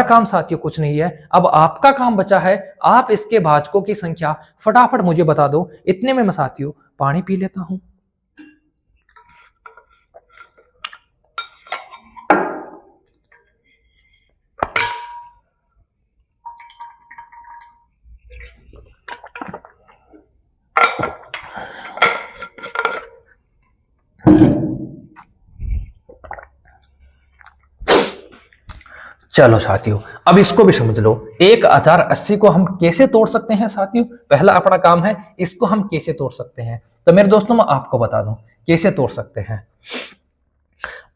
काम साथियों कुछ नहीं है, अब आपका काम बचा है, आप इसके भाजकों की संख्या फटाफट मुझे बता दो। इतने में मैं साथियों पानी पी लेता हूं। चलो साथियों अब इसको भी समझ लो, 1080 को हम कैसे तोड़ सकते हैं साथियों। पहला अपना काम है इसको हम कैसे तोड़ सकते हैं, तो मेरे दोस्तों मैं आपको बता दूं कैसे तोड़ सकते हैं।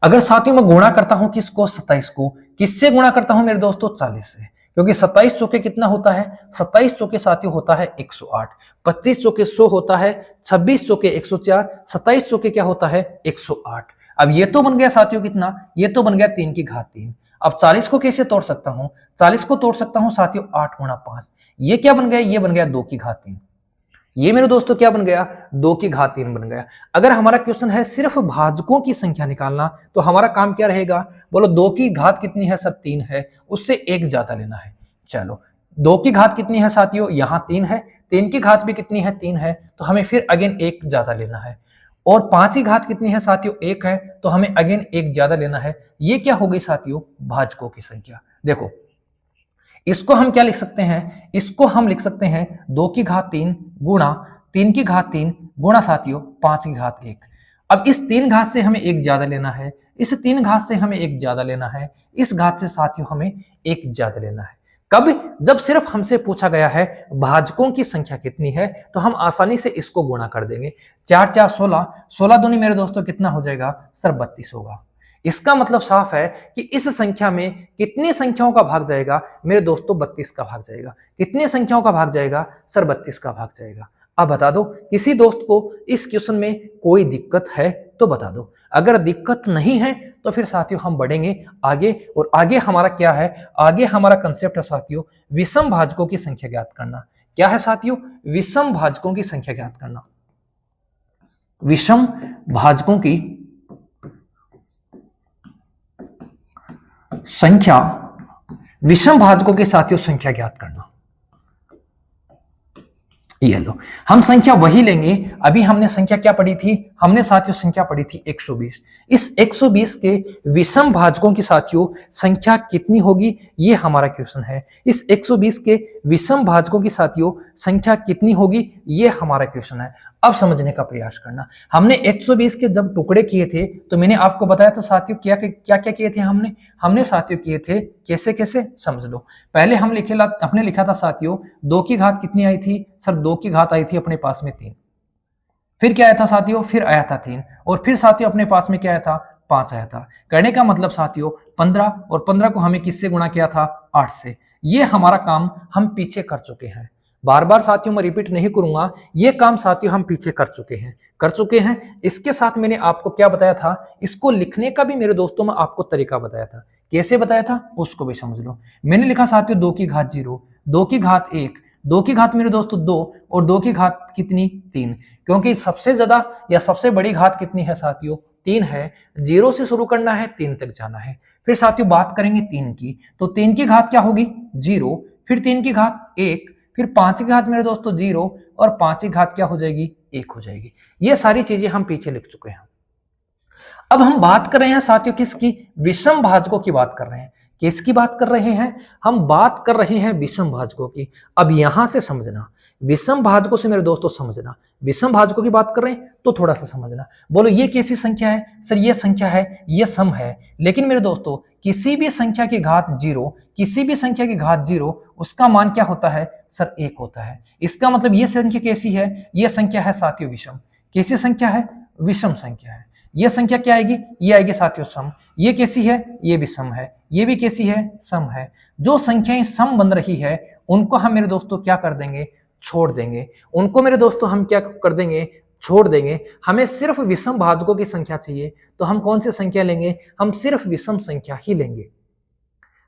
अगर साथियों मैं गुणा करता हूं किसको 27 को, किससे गुणा करता हूं मेरे दोस्तों 40 से, क्योंकि 27 चौके कितना होता है, 27 चौके साथियों होता है 108, 25 चौके 100 होता है, 26 चौके 104, 27 चौके क्या होता है 108। अब ये तो बन गया साथियों कितना, ये तो बन गया 3 की घात 3। अब 40 को कैसे तोड़ सकता हूं, 40 को तोड़ सकता हूं साथियों 8 गुणा 5। ये क्या बन गया, ये बन गया 2 की घात 3। ये मेरे दोस्तों क्या बन गया 2 की घात 3 बन गया। अगर हमारा क्वेश्चन है सिर्फ भाजकों की संख्या निकालना, तो हमारा काम क्या रहेगा, बोलो 2 की घात कितनी है सर 3 है, उससे 1 ज्यादा लेना है। चलो 2 की घात कितनी है साथियों, यहां 3 है, 3 की घात भी कितनी है 3 है, तो हमें फिर अगेन 1 ज्यादा लेना है। और 5 की घात कितनी है साथियों 1 है, तो हमें अगेन 1 ज्यादा लेना है। ये क्या हो गई साथियों भाजकों की संख्या। देखो इसको हम क्या लिख सकते हैं, इसको हम लिख सकते हैं 2 की घात 3 गुणा 3 की घात 3 गुणा साथियों 5 की घात 1। अब इस 3 घात से हमें एक ज्यादा लेना है, इस 3 घात से हमें एक ज्यादा लेना है, इस घात से साथियों हमें एक ज्यादा लेना है। कब? जब सिर्फ हमसे पूछा गया है भाजकों की संख्या कितनी है, तो हम आसानी से इसको गुणा कर देंगे। 4 4 16, 16 दूनी मेरे दोस्तों कितना हो जाएगा सर 32 होगा। इसका मतलब साफ है कि इस संख्या में कितनी संख्याओं का भाग जाएगा मेरे दोस्तों 32 का भाग जाएगा। कितनी संख्याओं का भाग जाएगा सर 32 का भाग जाएगा। अब बता दो किसी दोस्त को इस क्वेश्चन में कोई दिक्कत है तो बता दो, अगर दिक्कत नहीं है तो फिर साथियों हम बढ़ेंगे आगे। और आगे हमारा क्या है, आगे हमारा कंसेप्ट है साथियों विषम भाजकों की संख्या ज्ञात करना। क्या है साथियों? विषम भाजकों की संख्या ज्ञात करना। विषम भाजकों की संख्या, विषम भाजकों के साथियों संख्या ज्ञात करना। ये लो, हम संख्या वही लेंगे। अभी हमने संख्या क्या पढ़ी थी? हमने साथियों संख्या पढ़ी थी 120। इस 120 के विषम भाजकों की साथियों संख्या कितनी होगी, ये हमारा क्वेश्चन है। इस 120 के विषम भाजकों की साथियों संख्या कितनी होगी, ये हमारा क्वेश्चन है। अब समझने का प्रयास करना। हमने 120 के जब टुकड़े किए थे तो मैंने आपको बताया था साथियों क्या क्या क्या किए थे हमने साथियों किए थे कैसे कैसे, समझ लो। पहले हमने लिखा था साथियों 2 की घात कितनी आई थी सर? 2 की घात आई थी अपने पास में 3। फिर क्या आया था साथियों? फिर आया था 3। और फिर साथियों अपने पास में क्या आया था? 5 आया था। कहने का मतलब साथियों 15, और 15 को हमें किससे गुणा किया था? 8 से। ये हमारा काम हम पीछे कर चुके हैं। बार बार साथियों मैं रिपीट नहीं करूंगा, ये काम साथियों हम पीछे कर चुके हैं। इसके साथ मैंने आपको क्या बताया था, इसको लिखने का भी मेरे दोस्तों में आपको तरीका बताया था। कैसे बताया था उसको भी समझ लो। मैंने लिखा साथियों 2 की घात 0, 2 की घात 1, 2 की घात मेरे दोस्तों 2, और 2 की घात कितनी? 3। क्योंकि सबसे ज्यादा या सबसे बड़ी घात कितनी है साथियों? 3 है। 0 से शुरू करना है, 3 तक जाना है। फिर साथियों बात करेंगे 3 की, तो 3 की घात क्या होगी? 0। फिर 3 की घात 1, फिर 5 की घात मेरे दोस्तों 0, और 5 की घात क्या हो जाएगी? 1 हो जाएगी। ये सारी चीजें हम पीछे लिख चुके हैं। अब हम बात कर रहे हैं साथियों किसकी? विषम भाजकों की बात कर रहे हैं। किसकी बात कर रहे हैं? हम बात कर रहे हैं विषम भाजकों की। अब यहां से समझना, विषम भाजकों से मेरे दोस्तों समझना, विषम भाजकों की बात कर रहे हैं तो थोड़ा सा समझना। बोलो ये कैसी संख्या है सर? ये संख्या है, ये सम है। लेकिन मेरे दोस्तों किसी भी संख्या की घात 0, किसी भी संख्या की घात 0, उसका मान क्या होता है सर? 1 होता है। इसका मतलब ये संख्या कैसी है? ये संख्या है साथियों विषम। कैसी संख्या है? विषम संख्या है। ये संख्या क्या आएगी? ये आएगी साथियों सम। ये कैसी है? ये भी सम है। ये भी कैसी है? सम है। जो संख्याएं सम बन रही है उनको हम मेरे दोस्तों क्या कर देंगे? छोड़ देंगे। उनको मेरे दोस्तों हम क्या कर देंगे? छोड़ देंगे। हमें सिर्फ विषम भाजकों की संख्या चाहिए, तो हम कौन सी संख्या लेंगे? हम सिर्फ विषम संख्या ही लेंगे।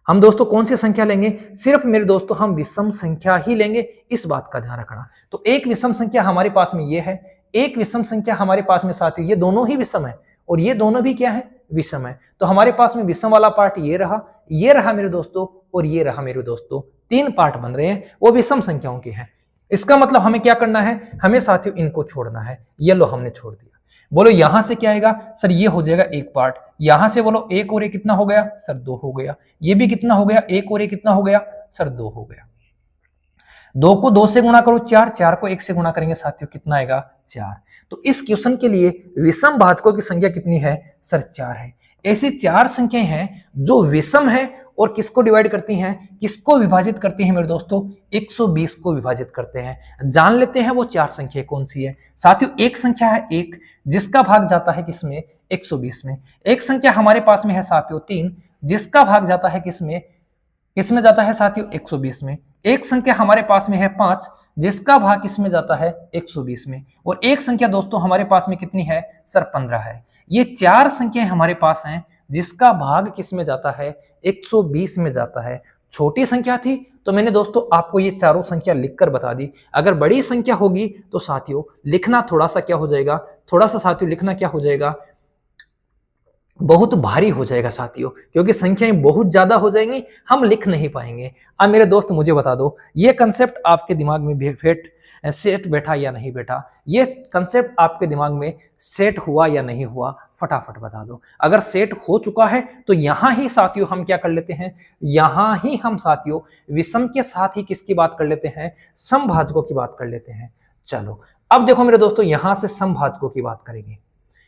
हम दोस्तों कौन सी संख्या लेंगे? सिर्फ मेरे दोस्तों हम विषम संख्या ही लेंगे। इस बात का ध्यान रखना। तो एक विषम संख्या हमारे पास में ये है, एक विषम संख्या हमारे पास में साथियों ये दोनों ही विषम है, और ये दोनों भी क्या है? विषम है। तो हमारे पास में विषम वाला पार्ट ये रहा मेरे दोस्तों, और ये रहा मेरे दोस्तों। 3 पार्ट बन रहे हैं, वो विषम संख्याओं के हैं। इसका मतलब हमें क्या करना है? हमें साथियों इनको छोड़ना है। ये लो हमने छोड़ दिया। बोलो यहां से क्या आएगा सर? ये हो जाएगा एक पार्ट। यहां से बोलो 1 और 1 कितना हो गया सर? 2 हो गया। ये भी कितना हो गया? 1 और 1 कितना हो गया सर? 2 हो गया। 2 को 2 से गुणा करो 4, 4 को 1 से गुणा करेंगे साथियों कितना आएगा? 4। तो इस क्वेश्चन के लिए विषम भाजकों की संख्या कितनी है सर? 4 है। ऐसी 4 संख्याएं हैं जो विषम है और किसको डिवाइड करती हैं? किसको विभाजित करती हैं मेरे दोस्तों? 120 को विभाजित करते हैं। जान लेते हैं वो 4 संख्या कौन सी है साथियों। एक संख्या है 1, जिसका भाग जाता है किसमें? 120 में। एक संख्या हमारे पास में है साथियों 3, जिसका भाग जाता है किसमें? किसमें जाता है साथियों? 120 में। एक संख्या हमारे पास में है 5, जिसका भाग किसमें जाता है? 120 में। और एक संख्या दोस्तों हमारे पास में कितनी है सर? 15 है। ये 4 संख्याएं हमारे पास हैं जिसका भाग किसमें जाता है? 120 में जाता है। छोटी संख्या थी तो मैंने दोस्तों आपको ये चारों संख्या लिखकर बता दी। अगर बड़ी संख्या होगी तो साथियों लिखना थोड़ा सा क्या हो जाएगा? थोड़ा सा साथियों लिखना क्या हो जाएगा? बहुत भारी हो जाएगा साथियों, क्योंकि संख्याएं बहुत ज्यादा हो जाएंगी, हम लिख नहीं पाएंगे। अब मेरे दोस्त मुझे बता दो, ये कंसेप्ट आपके दिमाग में सेट बैठा या नहीं बैठा? ये कंसेप्ट आपके दिमाग में सेट हुआ या नहीं हुआ? फटाफट बता दो। अगर सेट हो चुका है तो यहां ही साथियों हम क्या कर लेते हैं? यहां ही हम साथियों विषम के साथ ही किसकी बात कर लेते हैं? समभाजकों की बात कर लेते हैं। चलो अब देखो मेरे दोस्तों, यहां से समभाजकों की बात करेंगे।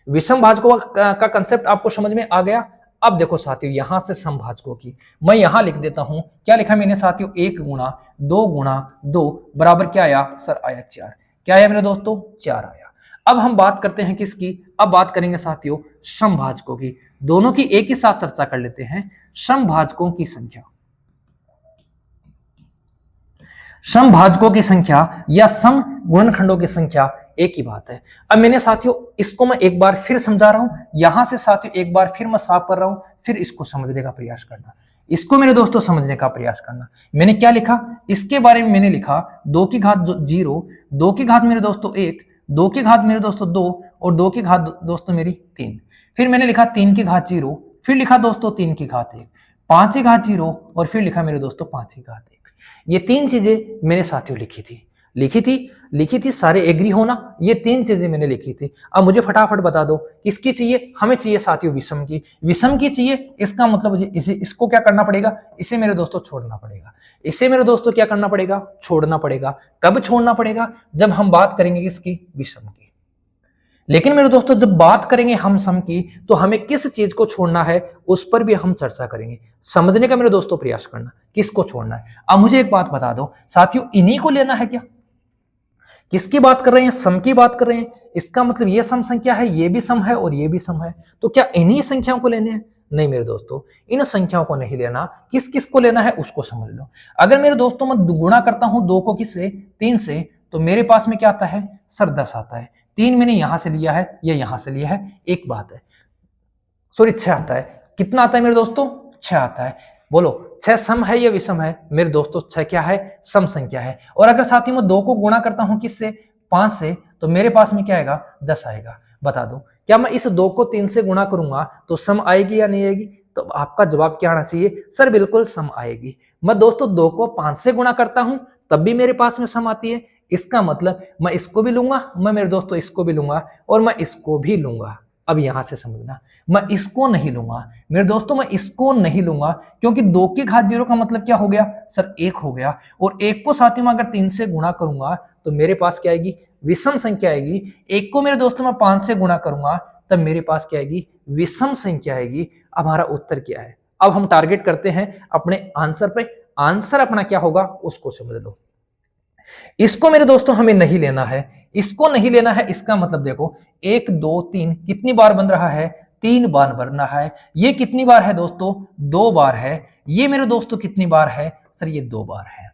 विषम भाजकों का कंसेप्ट आपको समझ में आ गया। अब देखो साथियों, यहां से समभाजकों की मैं यहां लिख देता हूं। क्या लिखा मैंने साथियों? 1 गुणा 2 बराबर क्या आया सर? आया 4। क्या आया मेरे दोस्तों? 4 आया। अब हम बात करते हैं किसकी? अब बात करेंगे साथियों समभाजकों की। दोनों की एक ही साथ चर्चा कर लेते हैं। समभाजकों की संख्या, समभाजकों की संख्या या सम गुणनखंडों की संख्या एक ही बात है। अब मैंने साथियों इसको मैं एक बार फिर समझा रहा हूं, यहां से साथियों एक बार फिर मैं साफ कर रहा हूं, फिर इसको समझने का प्रयास करना। इसको मेरे दोस्तों समझने का प्रयास करना। मैंने क्या लिखा इसके बारे में? मैंने लिखा 2 की घात 0, 2 की घात मेरे दोस्तों 1, 2 की घात मेरे दोस्तों 2 और 2 की घात दोस्तों मेरी 3। फिर मैंने लिखा 3 की घात 0, फिर लिखा दोस्तों 3 की घात 1, 5 की घात 0 और फिर लिखा मेरे दोस्तों 5 की घात 1। ये 3 चीजें मैंने साथियों लिखी थी। सारे एग्री होना, ये 3 चीजें मैंने लिखी थी। अब मुझे फटाफट बता दो किसकी चाहिए? हमें चाहिए साथियों विषम की। विषम की चाहिए, इसका मतलब मुझे इसको क्या करना पड़ेगा? इसे मेरे दोस्तों छोड़ना पड़ेगा। इसे मेरे दोस्तों क्या करना पड़ेगा? छोड़ना पड़ेगा। कब छोड़ना पड़ेगा? जब हम बात करेंगे किसकी? विषम की। लेकिन मेरे दोस्तों जब बात करेंगे हम सम की, तो हमें किस चीज को छोड़ना है उस पर भी हम चर्चा करेंगे। समझने का मेरे दोस्तों प्रयास करना, किसको छोड़ना है। अब मुझे एक बात बता दो साथियों, इन्हीं को लेना है क्या? किसकी बात कर रहे हैं? सम की बात कर रहे हैं। इसका मतलब ये सम संख्या है, ये भी सम है और ये भी सम है, तो क्या इन्हीं संख्याओं को लेने हैं? नहीं मेरे दोस्तों, इन संख्याओं को नहीं लेना। किस किस को लेना है उसको समझ लो। अगर मेरे दोस्तों मैं गुणा करता हूं 2 को किससे? 3 से, तो मेरे पास में क्या आता है सर? 10 आता है। 3 मैंने यहां से लिया है, ये यहां से लिया है, एक बात है। सॉरी 6 आता है। कितना आता है मेरे दोस्तों? 6 आता है। बोलो 6 सम है या विषम है? मेरे दोस्तों 6 क्या है? सम संख्या है। और अगर साथ ही मैं 2 को गुणा करता हूं किससे? 5 से, तो मेरे पास में क्या आएगा? 10 आएगा। बता दो क्या मैं इस 2 को 3 से गुणा करूंगा तो सम आएगी या नहीं आएगी? तो आपका जवाब क्या आना चाहिए सर? बिल्कुल सम आएगी। मैं दोस्तों 2 को 5 से गुणा करता हूं तब भी मेरे पास में सम आती है। इसका मतलब मैं इसको भी लूंगा, मैं मेरे दोस्तों इसको भी लूंगा और मैं इसको भी लूंगा। अब यहां से समझना, मैं इसको नहीं लूंगा मेरे दोस्तों, मैं इसको नहीं लूंगा क्योंकि 2 की घात 0 का मतलब क्या हो गया सर? 1 हो गया। और 1 को साथ में अगर 3 से गुणा करूंगा तो मेरे पास क्या आएगी? विषम संख्या आएगी। 1 को मेरे दोस्तों मैं 5 से गुणा करूंगा तब मेरे पास क्या आएगी? विषम संख्या आएगी। अब हमारा उत्तर क्या है? अब हम टारगेट करते हैं अपने आंसर पे। आंसर अपना क्या होगा उसको समझ लो। इसको मेरे दोस्तों हमें नहीं लेना है, इसको नहीं लेना है। इसका मतलब देखो 1 2 3 कितनी बार बन रहा है? 3 बार बन रहा है। ये कितनी बार है दोस्तों? 2 बार है। ये मेरे दोस्तों कितनी बार है सर? ये 2 बार है।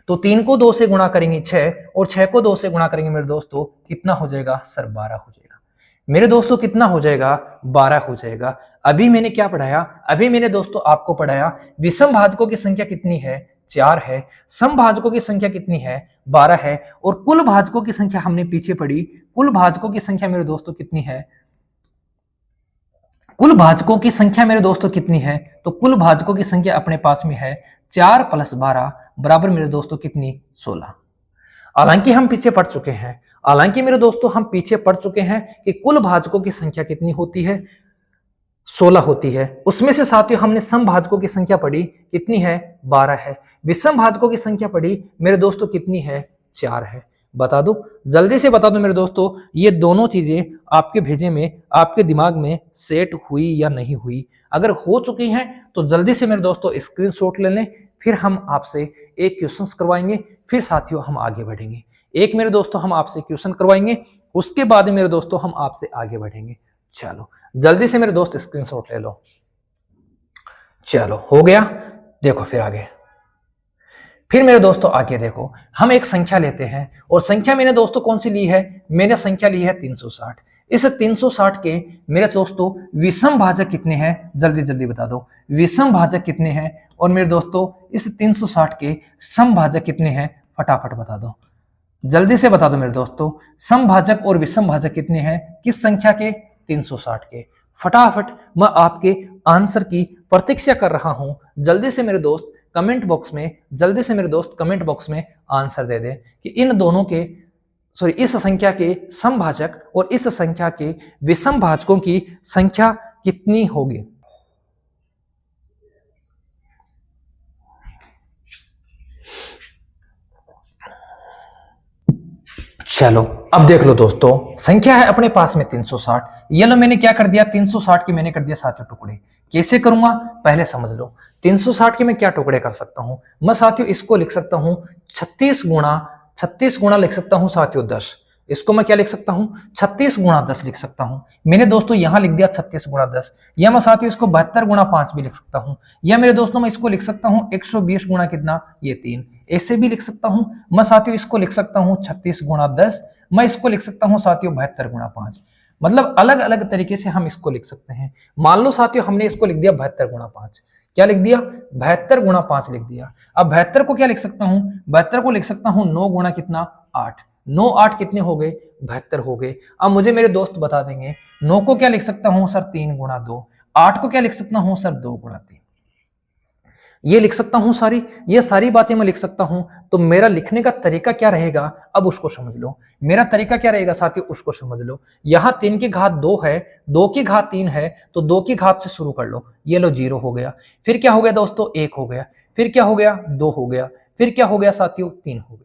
तो 3 को 2 से गुणा करेंगे 6 और 6 को 2 से गुणा करेंगे मेरे दोस्तों कितना हो जाएगा सर? 12 हो जाएगा। मेरे दोस्तों कितना हो जाएगा? 12 हो जाएगा। अभी मैंने क्या पढ़ाया? अभी मैंने दोस्तों आपको पढ़ाया विषम भाजकों की संख्या कितनी है? 4 है। सम भाजकों की संख्या कितनी है? 12 है। और कुल भाजकों की संख्या हमने पीछे पढ़ी। कुल भाजकों की संख्या मेरे दोस्तों कितनी है? कुल भाजकों की संख्या मेरे दोस्तों कितनी है? तो कुल भाजकों की संख्या अपने पास में है 4 + 12 बराबर मेरे दोस्तों कितनी? 16। हालांकि हम पीछे पढ़ चुके हैं, हालांकि मेरे दोस्तों हम पीछे पढ़ चुके हैं कि कुल भाजकों की संख्या कितनी होती है? 16 होती है। उसमें से साथियों हमने सम भाजकों की संख्या पढ़ी कितनी है? 12 है। विषम भाजकों की संख्या पढ़ी मेरे दोस्तों कितनी है? 4 है। बता दो, जल्दी से बता दो मेरे दोस्तों, ये दोनों चीजें आपके भेजे में, आपके दिमाग में सेट हुई या नहीं हुई? अगर हो चुकी हैं तो जल्दी से मेरे दोस्तों स्क्रीनशॉट ले लें। फिर हम आपसे एक क्वेश्चन करवाएंगे, फिर साथियों हम आगे बढ़ेंगे। एक मेरे दोस्तों हम आपसे क्वेश्चन करवाएंगे, उसके बाद मेरे दोस्तों हम आपसे आगे बढ़ेंगे। चलो जल्दी से मेरे दोस्त स्क्रीनशॉट ले लो। चलो हो गया। देखो फिर आगे, फिर मेरे दोस्तों आगे देखो, हम एक संख्या लेते हैं और संख्या मैंने दोस्तों कौन सी ली है? मैंने संख्या ली है 360। इस 360 के मेरे दोस्तों विषम भाजक कितने हैं? जल्दी जल्दी बता दो, विषम भाजक कितने हैं? और मेरे दोस्तों इस 360 के सम भाजक कितने हैं? फटाफट बता दो, जल्दी से बता दो मेरे दोस्तों, सम भाजक और विषम भाजक कितने हैं? किस संख्या के? 360 के। फटाफट मैं आपके आंसर की प्रतीक्षा कर रहा हूं। जल्दी से मेरे दोस्त कमेंट बॉक्स में, जल्दी से मेरे दोस्त कमेंट बॉक्स में आंसर दे दें कि इन दोनों के, सॉरी इस संख्या के समभाजक और इस संख्या के विषम भाजकों की संख्या कितनी होगी। चलो अब देख लो दोस्तों, संख्या है अपने पास में 360। ये लो मैंने क्या कर दिया, 360 के मैंने कर दिया साथियों टुकड़े। कैसे करूंगा पहले समझ लो। 360 के मैं क्या टुकड़े कर सकता हूं, मैं साथियों इसको लिख सकता हूं 36 गुणा लिख सकता हूं साथियों 10। इसको मैं क्या लिख सकता हूं, 36 गुणा 10 लिख सकता हूं। मैंने दोस्तों यहां लिख दिया 36 गुणा 10, या मैं साथियों इसको 72 गुणा 5 भी लिख सकता हूं, या मेरे दोस्तों मैं इसको लिख सकता हूं 120 गुणा कितना, ये 3। ऐसे भी लिख सकता हूं मैं साथियों, इसको लिख सकता हूं 36 गुणा 10, मैं इसको लिख सकता हूं साथियों 72 गुणा 5। मतलब अलग अलग तरीके से हम इसको लिख सकते हैं। मान लो साथियों हमने इसको लिख दिया 72 गुणा 5, क्या लिख दिया, 72 गुणा 5 लिख दिया। अब 72 को क्या लिख सकता हूं, 72 को लिख सकता हूं 9 गुणा कितना, 8। 9 8 कितने हो गए, 72 हो गए। अब मुझे मेरे दोस्त बता देंगे 9 को क्या लिख सकता हूं सर, 3 गुणा 2। 8 को क्या लिख सकता हूं सर, 2 गुणा 3। ये लिख सकता हूं सारी, ये सारी बातें मैं लिख सकता हूं। तो मेरा लिखने का तरीका क्या रहेगा, अब उसको समझ लो। मेरा तरीका क्या रहेगा साथियों, उसको समझ लो। यहां 3 की घात 2 है, 2 की घात 3 है, तो 2 की घात से शुरू कर लो। ये लो 0 हो गया, फिर क्या हो गया दोस्तों, 1 हो गया, फिर क्या हो गया, 2 हो गया, फिर क्या हो गया साथियों, 3 हो गया।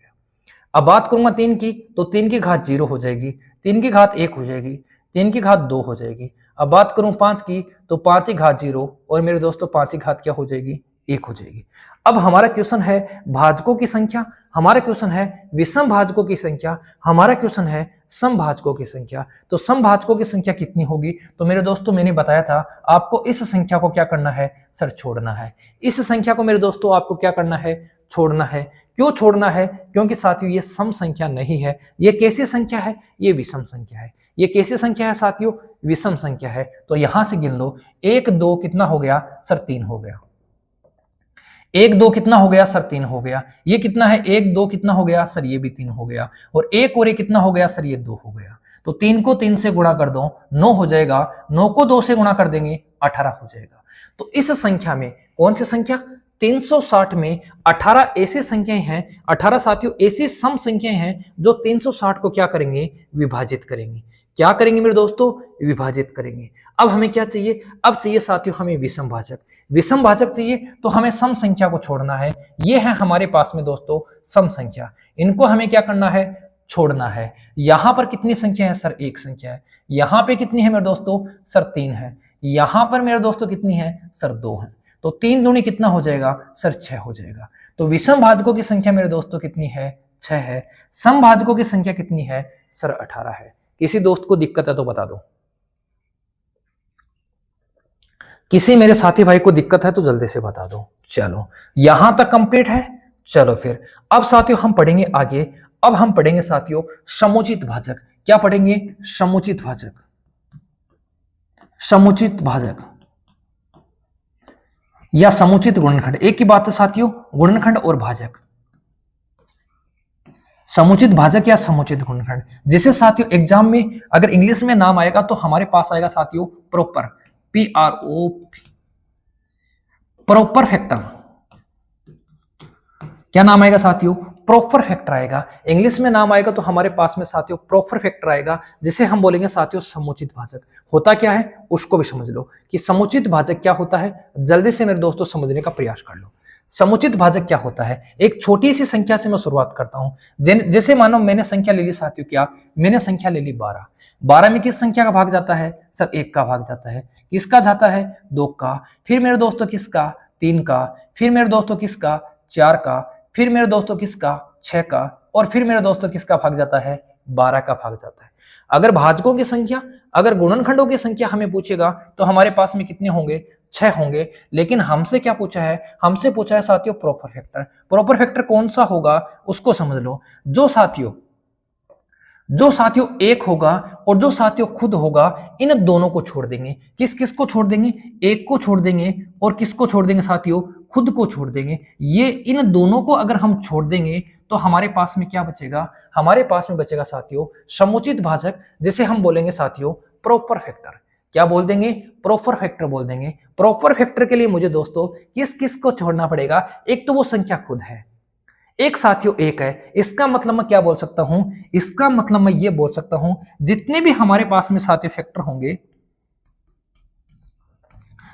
अब बात करूंगा 3 की, तो 3 की घात 0 हो जाएगी, 3 की घात 1 हो जाएगी, 3 की घात 2 हो जाएगी। अब बात करूं 5 की, तो 5 की घात 0, और मेरे दोस्तों 5 की घात क्या हो जाएगी, 1 हो जाएगी। अब हमारा क्वेश्चन है भाजकों की संख्या, हमारा क्वेश्चन है विषम भाजकों की संख्या, हमारा क्वेश्चन है समभाजकों की संख्या। तो समभाजकों की संख्या कितनी होगी, तो मेरे दोस्तों मैंने बताया था आपको इस संख्या को क्या करना है सर, छोड़ना है। इस संख्या को मेरे दोस्तों आपको क्या करना है, छोड़ना है। क्यों छोड़ना है, क्योंकि साथियों ये सम संख्या नहीं है। ये कैसी संख्या है, ये विषम संख्या है। ये कैसी संख्या है साथियों, विषम संख्या है। तो यहां से गिन लो, 1 2 कितना हो गया सर, 3 हो गया। 1 2 कितना हो गया सर, 3 हो गया। ये कितना है, 1 2 कितना हो गया सर, ये भी 3 हो गया। और 1 और 1 कितना हो गया सर, ये 2 हो गया। तो 3 को 3 से गुणा कर दो, 9 हो जाएगा। 9 को 2 से गुणा कर देंगे, 18 हो जाएगा। तो इस संख्या में कौन सी संख्या, 360 में 18 ऐसी संख्याएं हैं, 18 साथियों ऐसी सम संख्याएं हैं जो 360 को क्या करेंगे, विभाजित करेंगे। क्या करेंगे मेरे दोस्तों, विभाजित करेंगे। अब हमें क्या चाहिए, अब चाहिए साथियों हमें विषम भाजक। विषम भाजक चाहिए तो हमें सम संख्या को छोड़ना है। ये है हमारे पास में दोस्तों सम संख्या, इनको हमें क्या करना है, छोड़ना है। यहां पर कितनी संख्या है सर, 1 संख्या है। यहां पे कितनी है मेरे दोस्तों सर, 3 है। यहां पर मेरे दोस्तों कितनी है सर, 2 है। तो 3 दूनी कितना हो जाएगा सर, 6 हो जाएगा। तो विषम भाजकों की संख्या मेरे दोस्तों कितनी है, 6 है। सम भाजकों की संख्या कितनी है सर, 18 है। किसी दोस्त को दिक्कत है तो बता दो, किसी मेरे साथी भाई को दिक्कत है तो जल्दी से बता दो। चलो यहां तक कंप्लीट है। चलो फिर अब साथियों हम पढ़ेंगे आगे। अब हम पढ़ेंगे साथियों समुचित भाजक। क्या पढ़ेंगे, समुचित भाजक। समुचित भाजक या समुचित गुणनखंड, एक ही बात है साथियों, गुणनखंड और भाजक। समुचित भाजक या समुचित गुणनखंड, जैसे साथियों एग्जाम में अगर इंग्लिश में नाम आएगा तो हमारे पास आएगा साथियों प्रॉपर, PRO, प्रॉपर फैक्टर। क्या नाम आएगा साथियों, प्रॉपर फैक्टर आएगा। इंग्लिश में नाम आएगा तो हमारे पास में साथियों प्रॉपर फैक्टर आएगा, जिसे हम बोलेंगे साथियों समुचित भाजक। होता क्या है उसको भी समझ लो कि समुचित भाजक क्या होता है, जल्दी से मेरे दोस्तों समझने का प्रयास कर लो। समुचित भाजक क्या होता है, एक छोटी सी संख्या से मैं शुरुआत करता हूं। जैसे मानो मैंने संख्या ले ली साथियों, क्या मैंने संख्या ले ली 12। 12 में किस संख्या का भाग जाता है सर, 1 का भाग जाता है। किसका जाता है, 2 का। फिर मेरे दोस्तों किसका, 3 का। फिर मेरे दोस्तों किसका, 4 का। फिर मेरे दोस्तों किसका, 6 का। और फिर मेरे दोस्तों किसका भाग जाता है, 12 का भाग जाता है। अगर भाजकों की संख्या, अगर गुणनखंडों की संख्या हमें पूछेगा तो हमारे पास में कितने होंगे, 6 होंगे। लेकिन हमसे क्या पूछा है, हमसे पूछा है साथियों प्रॉपर फैक्टर। प्रॉपर फैक्टर कौन सा होगा उसको समझ लो। जो साथियों 1 होगा और जो साथियों खुद होगा, इन दोनों को छोड़ देंगे। किस किस को छोड़ देंगे, 1 को छोड़ देंगे और किसको छोड़ देंगे साथियों, खुद को छोड़ देंगे। ये इन दोनों को अगर हम छोड़ देंगे तो हमारे पास में क्या बचेगा, हमारे पास में बचेगा साथियों समुचित भाजक, जिसे हम बोलेंगे साथियों प्रॉपर फैक्टर। क्या बोल देंगे, प्रॉपर फैक्टर बोल देंगे। प्रॉपर फैक्टर के लिए मुझे दोस्तों किस किस को छोड़ना पड़ेगा, एक तो वो संख्या खुद है, एक साथियों 1 है। इसका मतलब मैं क्या बोल सकता हूं, इसका मतलब मैं ये बोल सकता हूं जितने भी हमारे पास में साथियों फैक्टर होंगे,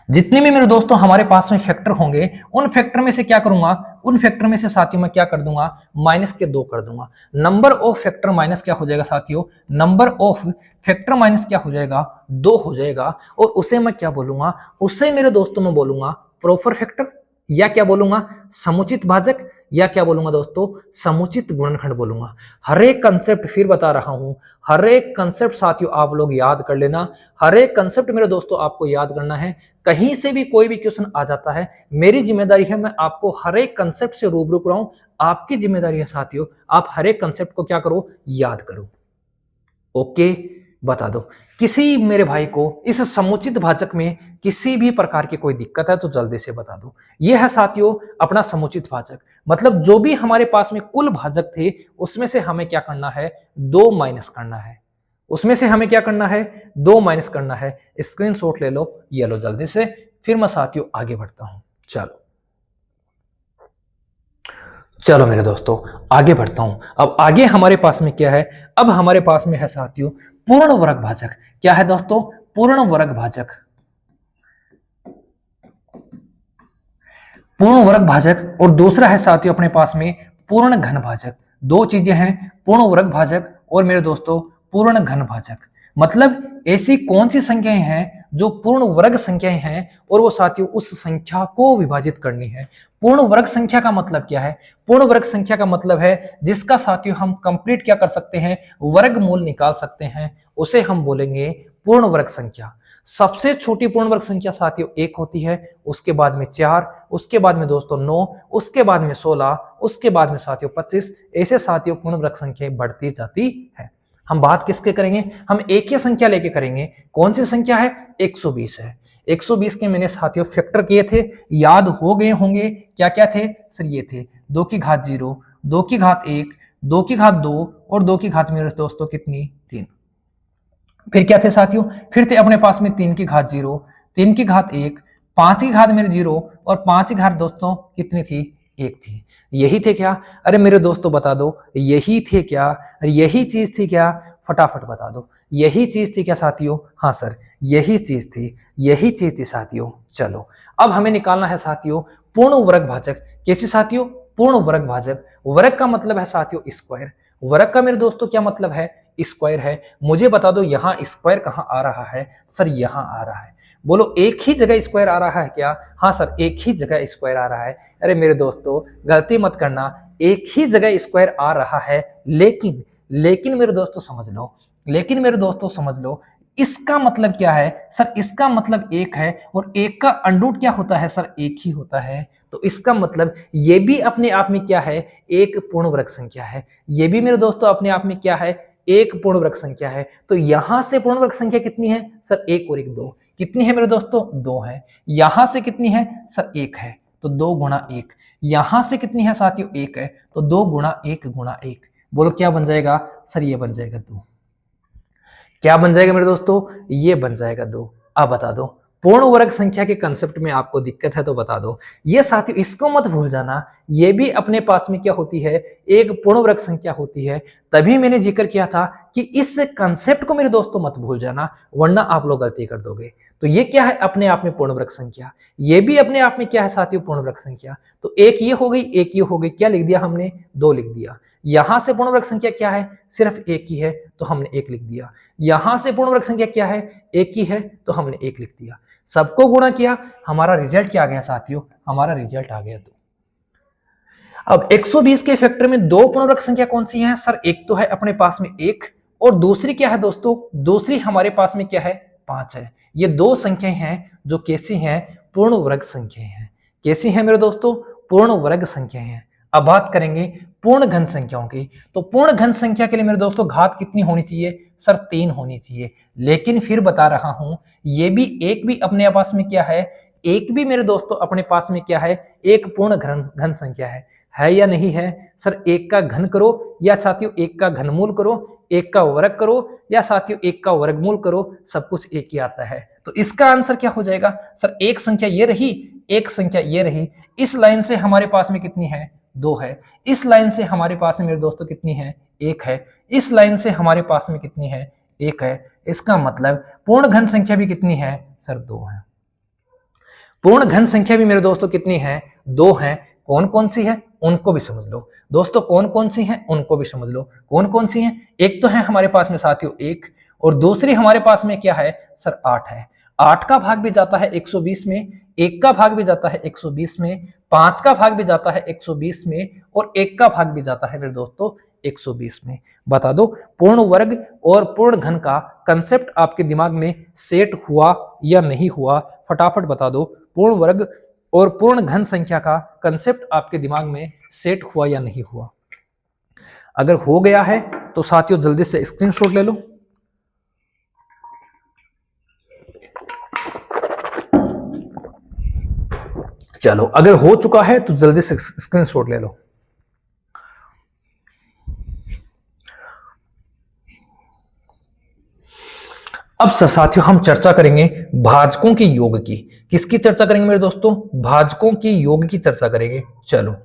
जितने भी मेरे दोस्तों हमारे पास में फैक्टर होंगे, उन फैक्टर में से क्या करूंगा, उन फैक्टर में से साथियों मैं क्या कर दूंगा, माइनस के 2 कर दूंगा। नंबर ऑफ फैक्टर माइनस क्या हो जाएगा साथियों, नंबर ऑफ फैक्टर माइनस क्या हो जाएगा, 2 हो जाएगा। और उसे मैं क्या बोलूंगा, उसे मेरे दोस्तों मैं बोलूंगा प्रॉपर फैक्टर, या क्या बोलूंगा, समुचित भाजक, या क्या बोलूंगा दोस्तों, समुचित गुणनखंड बोलूंगा। हर एक कंसेप्ट फिर बता रहा हूं, हर एक कंसेप्ट साथियों आप लोग याद कर लेना। हर एक कंसेप्ट मेरे दोस्तों आपको याद करना है। कहीं से भी कोई भी क्वेश्चन आ जाता है, मेरी जिम्मेदारी है मैं आपको हर एक कंसेप्ट से रूबरू कराऊं। आपकी जिम्मेदारी है साथियों, आप हर एक कंसेप्ट को क्या करो, याद करो। ओके, बता दो। किसी मेरे भाई को इस समुचित भाजक में किसी भी प्रकार की कोई दिक्कत है तो जल्दी से बता दो। यह है साथियों अपना समुचित भाजक, मतलब जो भी हमारे पास में कुल भाजक थे उसमें से हमें क्या करना है, 2 माइनस करना है। उसमें से हमें क्या करना है, 2 माइनस करना है। स्क्रीनशॉट ले लो, ये लो जल्दी से, फिर मैं साथियों आगे बढ़ता हूं। चलो चलो मेरे दोस्तों आगे बढ़ता हूं। अब आगे हमारे पास में क्या है, अब हमारे पास में है साथियों पूर्ण वर्ग भाजक। क्या है दोस्तों, पूर्ण वर्ग भाजक। पूर्ण वर्ग भाजक और दूसरा है साथियों अपने पास में पूर्ण घन भाजक। दो चीजें हैं, पूर्ण वर्ग भाजक और मेरे दोस्तों पूर्ण घन भाजक। मतलब ऐसी कौन सी संख्याएं हैं जो पूर्ण वर्ग संख्याएं हैं और वो साथियों उस संख्या को विभाजित करनी है। पूर्ण वर्ग संख्या का मतलब क्या है, पूर्ण वर्ग संख्या का मतलब है जिसका साथियों हम कंप्लीट क्या कर सकते हैं, वर्गमूल निकाल सकते हैं, उसे हम बोलेंगे पूर्ण वर्ग संख्या। सबसे छोटी पूर्ण वर्ग संख्या साथियों 1 होती है, उसके बाद में 4, उसके बाद में दोस्तों 9, उसके बाद में 16, उसके बाद में साथियों 25। ऐसे साथियों पूर्ण वर्ग संख्या बढ़ती जाती है। हम बात किसके करेंगे, हम एक ही संख्या लेके करेंगे। कौन सी संख्या है, 120 है। 120 के मैंने साथियों फैक्टर किए थे, याद हो गए होंगे। क्या क्या थे सर, ये थे 2 की घात 0, 2 की घात 1, 2 की घात 2 और 2 की घात मेरे दोस्तों कितनी, 3। फिर क्या थे साथियों, फिर थे अपने पास में 3 की घात 0, 3 की घात 1, 5 की घात मेरे 0 और 5 की घात दोस्तों कितनी थी, 1 थी। यही थे क्या, अरे मेरे दोस्तों बता दो, यही थे क्या, यही चीज थी क्या, फटाफट बता दो, यही चीज थी क्या साथियों, हाँ सर यही चीज थी, यही चीज थी साथियों। चलो अब हमें निकालना है साथियों पूर्ण वर्ग भाजक। कैसे साथियों, पूर्ण वर्ग भाजक। वर्ग का मतलब है साथियों स्क्वायर, वर्ग का मेरे दोस्तों क्या मतलब है, स्क्वायर है। मुझे बता दो यहाँ स्क्वायर कहाँ आ रहा है, सर यहाँ आ रहा है। बोलो एक ही जगह स्क्वायर आ रहा है क्या, हाँ सर एक ही जगह स्क्वायर आ रहा है। अरे मेरे दोस्तों गलती मत करना, एक ही जगह स्क्वायर आ रहा है, लेकिन मेरे दोस्तों समझ लो, लेकिन मेरे दोस्तों समझ लो इसका मतलब क्या है सर, इसका मतलब 1 है और 1 का अंडरूट क्या होता है सर, 1 ही होता है। तो इसका मतलब ये भी अपने आप में क्या है, एक पूर्ण वर्ग संख्या है। ये भी मेरे दोस्तों अपने आप में क्या है, एक पूर्ण वर्ग संख्या है। तो यहां से पूर्ण वर्ग संख्या कितनी है सर, 1 और 1 2। कितनी है मेरे दोस्तों, 2 है। यहां से कितनी है सर, 1 है, तो 2 गुणा 1। यहां से कितनी है साथियों, 1 है, तो 2 गुणा 1 गुणा 1। बोलो क्या बन जाएगा सर, ये बन जाएगा 2। क्या बन जाएगा मेरे दोस्तों, ये बन जाएगा 2। अब बता दो, पूर्ण वर्ग संख्या के कंसेप्ट में आपको दिक्कत है तो बता दो। ये साथियों इसको मत भूल जाना, ये भी अपने पास में क्या होती है, एक पूर्ण वर्ग संख्या होती है। तभी मैंने जिक्र किया था कि इस कंसेप्ट को मेरे दोस्तों मत भूल जाना, वरना आप लोग गलती कर दोगे। तो ये क्या है, अपने आप में पूर्ण वर्ग संख्या। ये भी अपने आप में क्या है साथियों, पूर्ण वर्ग संख्या। तो एक ये हो गई, एक ये हो गई, क्या लिख दिया हमने, 2 लिख दिया। यहां से पूर्ण वर्ग संख्या क्या है, सिर्फ 1 ही है, तो हमने 1 लिख दिया। यहां से पूर्ण वर्ग संख्या क्या है, 1 ही है, तो हमने 1 लिख दिया। सबको गुणा किया, हमारा रिजल्ट क्या आ गया साथियों, हमारा रिजल्ट आ गया 2। अब 120 के फैक्टर में 2 पूर्ण वर्ग संख्या कौन सी है सर, एक तो है अपने पास में 1 और दूसरी क्या है दोस्तों, दूसरी हमारे पास में क्या है, 5 है। ये 2 संख्याएं हैं जो कैसी हैं, पूर्ण वर्ग संख्याएं हैं। कैसी हैं मेरे दोस्तों, पूर्ण वर्ग संख्याएं हैं। अब बात करेंगे पूर्ण घन संख्याओं की। तो पूर्ण घन संख्या के लिए मेरे दोस्तों घात कितनी होनी चाहिए सर, 3 होनी चाहिए। लेकिन फिर बता रहा हूं, ये भी एक भी अपने पास में क्या है, एक भी मेरे दोस्तों अपने पास में क्या है, एक पूर्ण घन संख्या है या नहीं है सर। 1 का घन करो या साथियों 1 का घनमूल करो, 1 का वर्ग करो या साथियों 1 का वर्गमूल करो, सब कुछ एक ही आता है। तो इसका आंसर क्या हो जाएगा सर, एक संख्या ये रही, एक संख्या ये रही। इस लाइन से हमारे पास में कितनी है, 2 है। इस लाइन से हमारे पास में मेरे दोस्तों कितनी है, 1 है। इस लाइन से हमारे पास में कितनी है, 1 है। इसका मतलब पूर्ण घन संख्या भी कितनी है सर, 2 है। पूर्ण घन संख्या भी मेरे दोस्तों कितनी है, 2 है। कौन कौन सी है उनको भी समझ लो दोस्तों, कौन कौन सी हैं उनको भी समझ लो। कौन कौन सी हैं? एक तो है हमारे पास में साथियों 1, और दूसरी हमारे पास में क्या है सर 8 है। 8 का भाग भी जाता है 120 में, 1 का भाग भी जाता है 120 में, 5 का भाग भी जाता है 120 में, और 1 का भाग भी जाता है मेरे दोस्तों 120 में। बता दो पूर्ण वर्ग और पूर्ण घन का कंसेप्ट आपके दिमाग में सेट हुआ या नहीं हुआ? फटाफट बता दो, पूर्ण वर्ग और पूर्ण घन संख्या का कंसेप्ट आपके दिमाग में सेट हुआ या नहीं हुआ? अगर हो गया है तो साथियों जल्दी से स्क्रीनशॉट ले लो। चलो अगर हो चुका है तो जल्दी से स्क्रीनशॉट ले लो। अब साथियों हम चर्चा करेंगे भाजकों के योग की। किसकी चर्चा करेंगे मेरे दोस्तों? भाजकों की योग की चर्चा करेंगे। चलो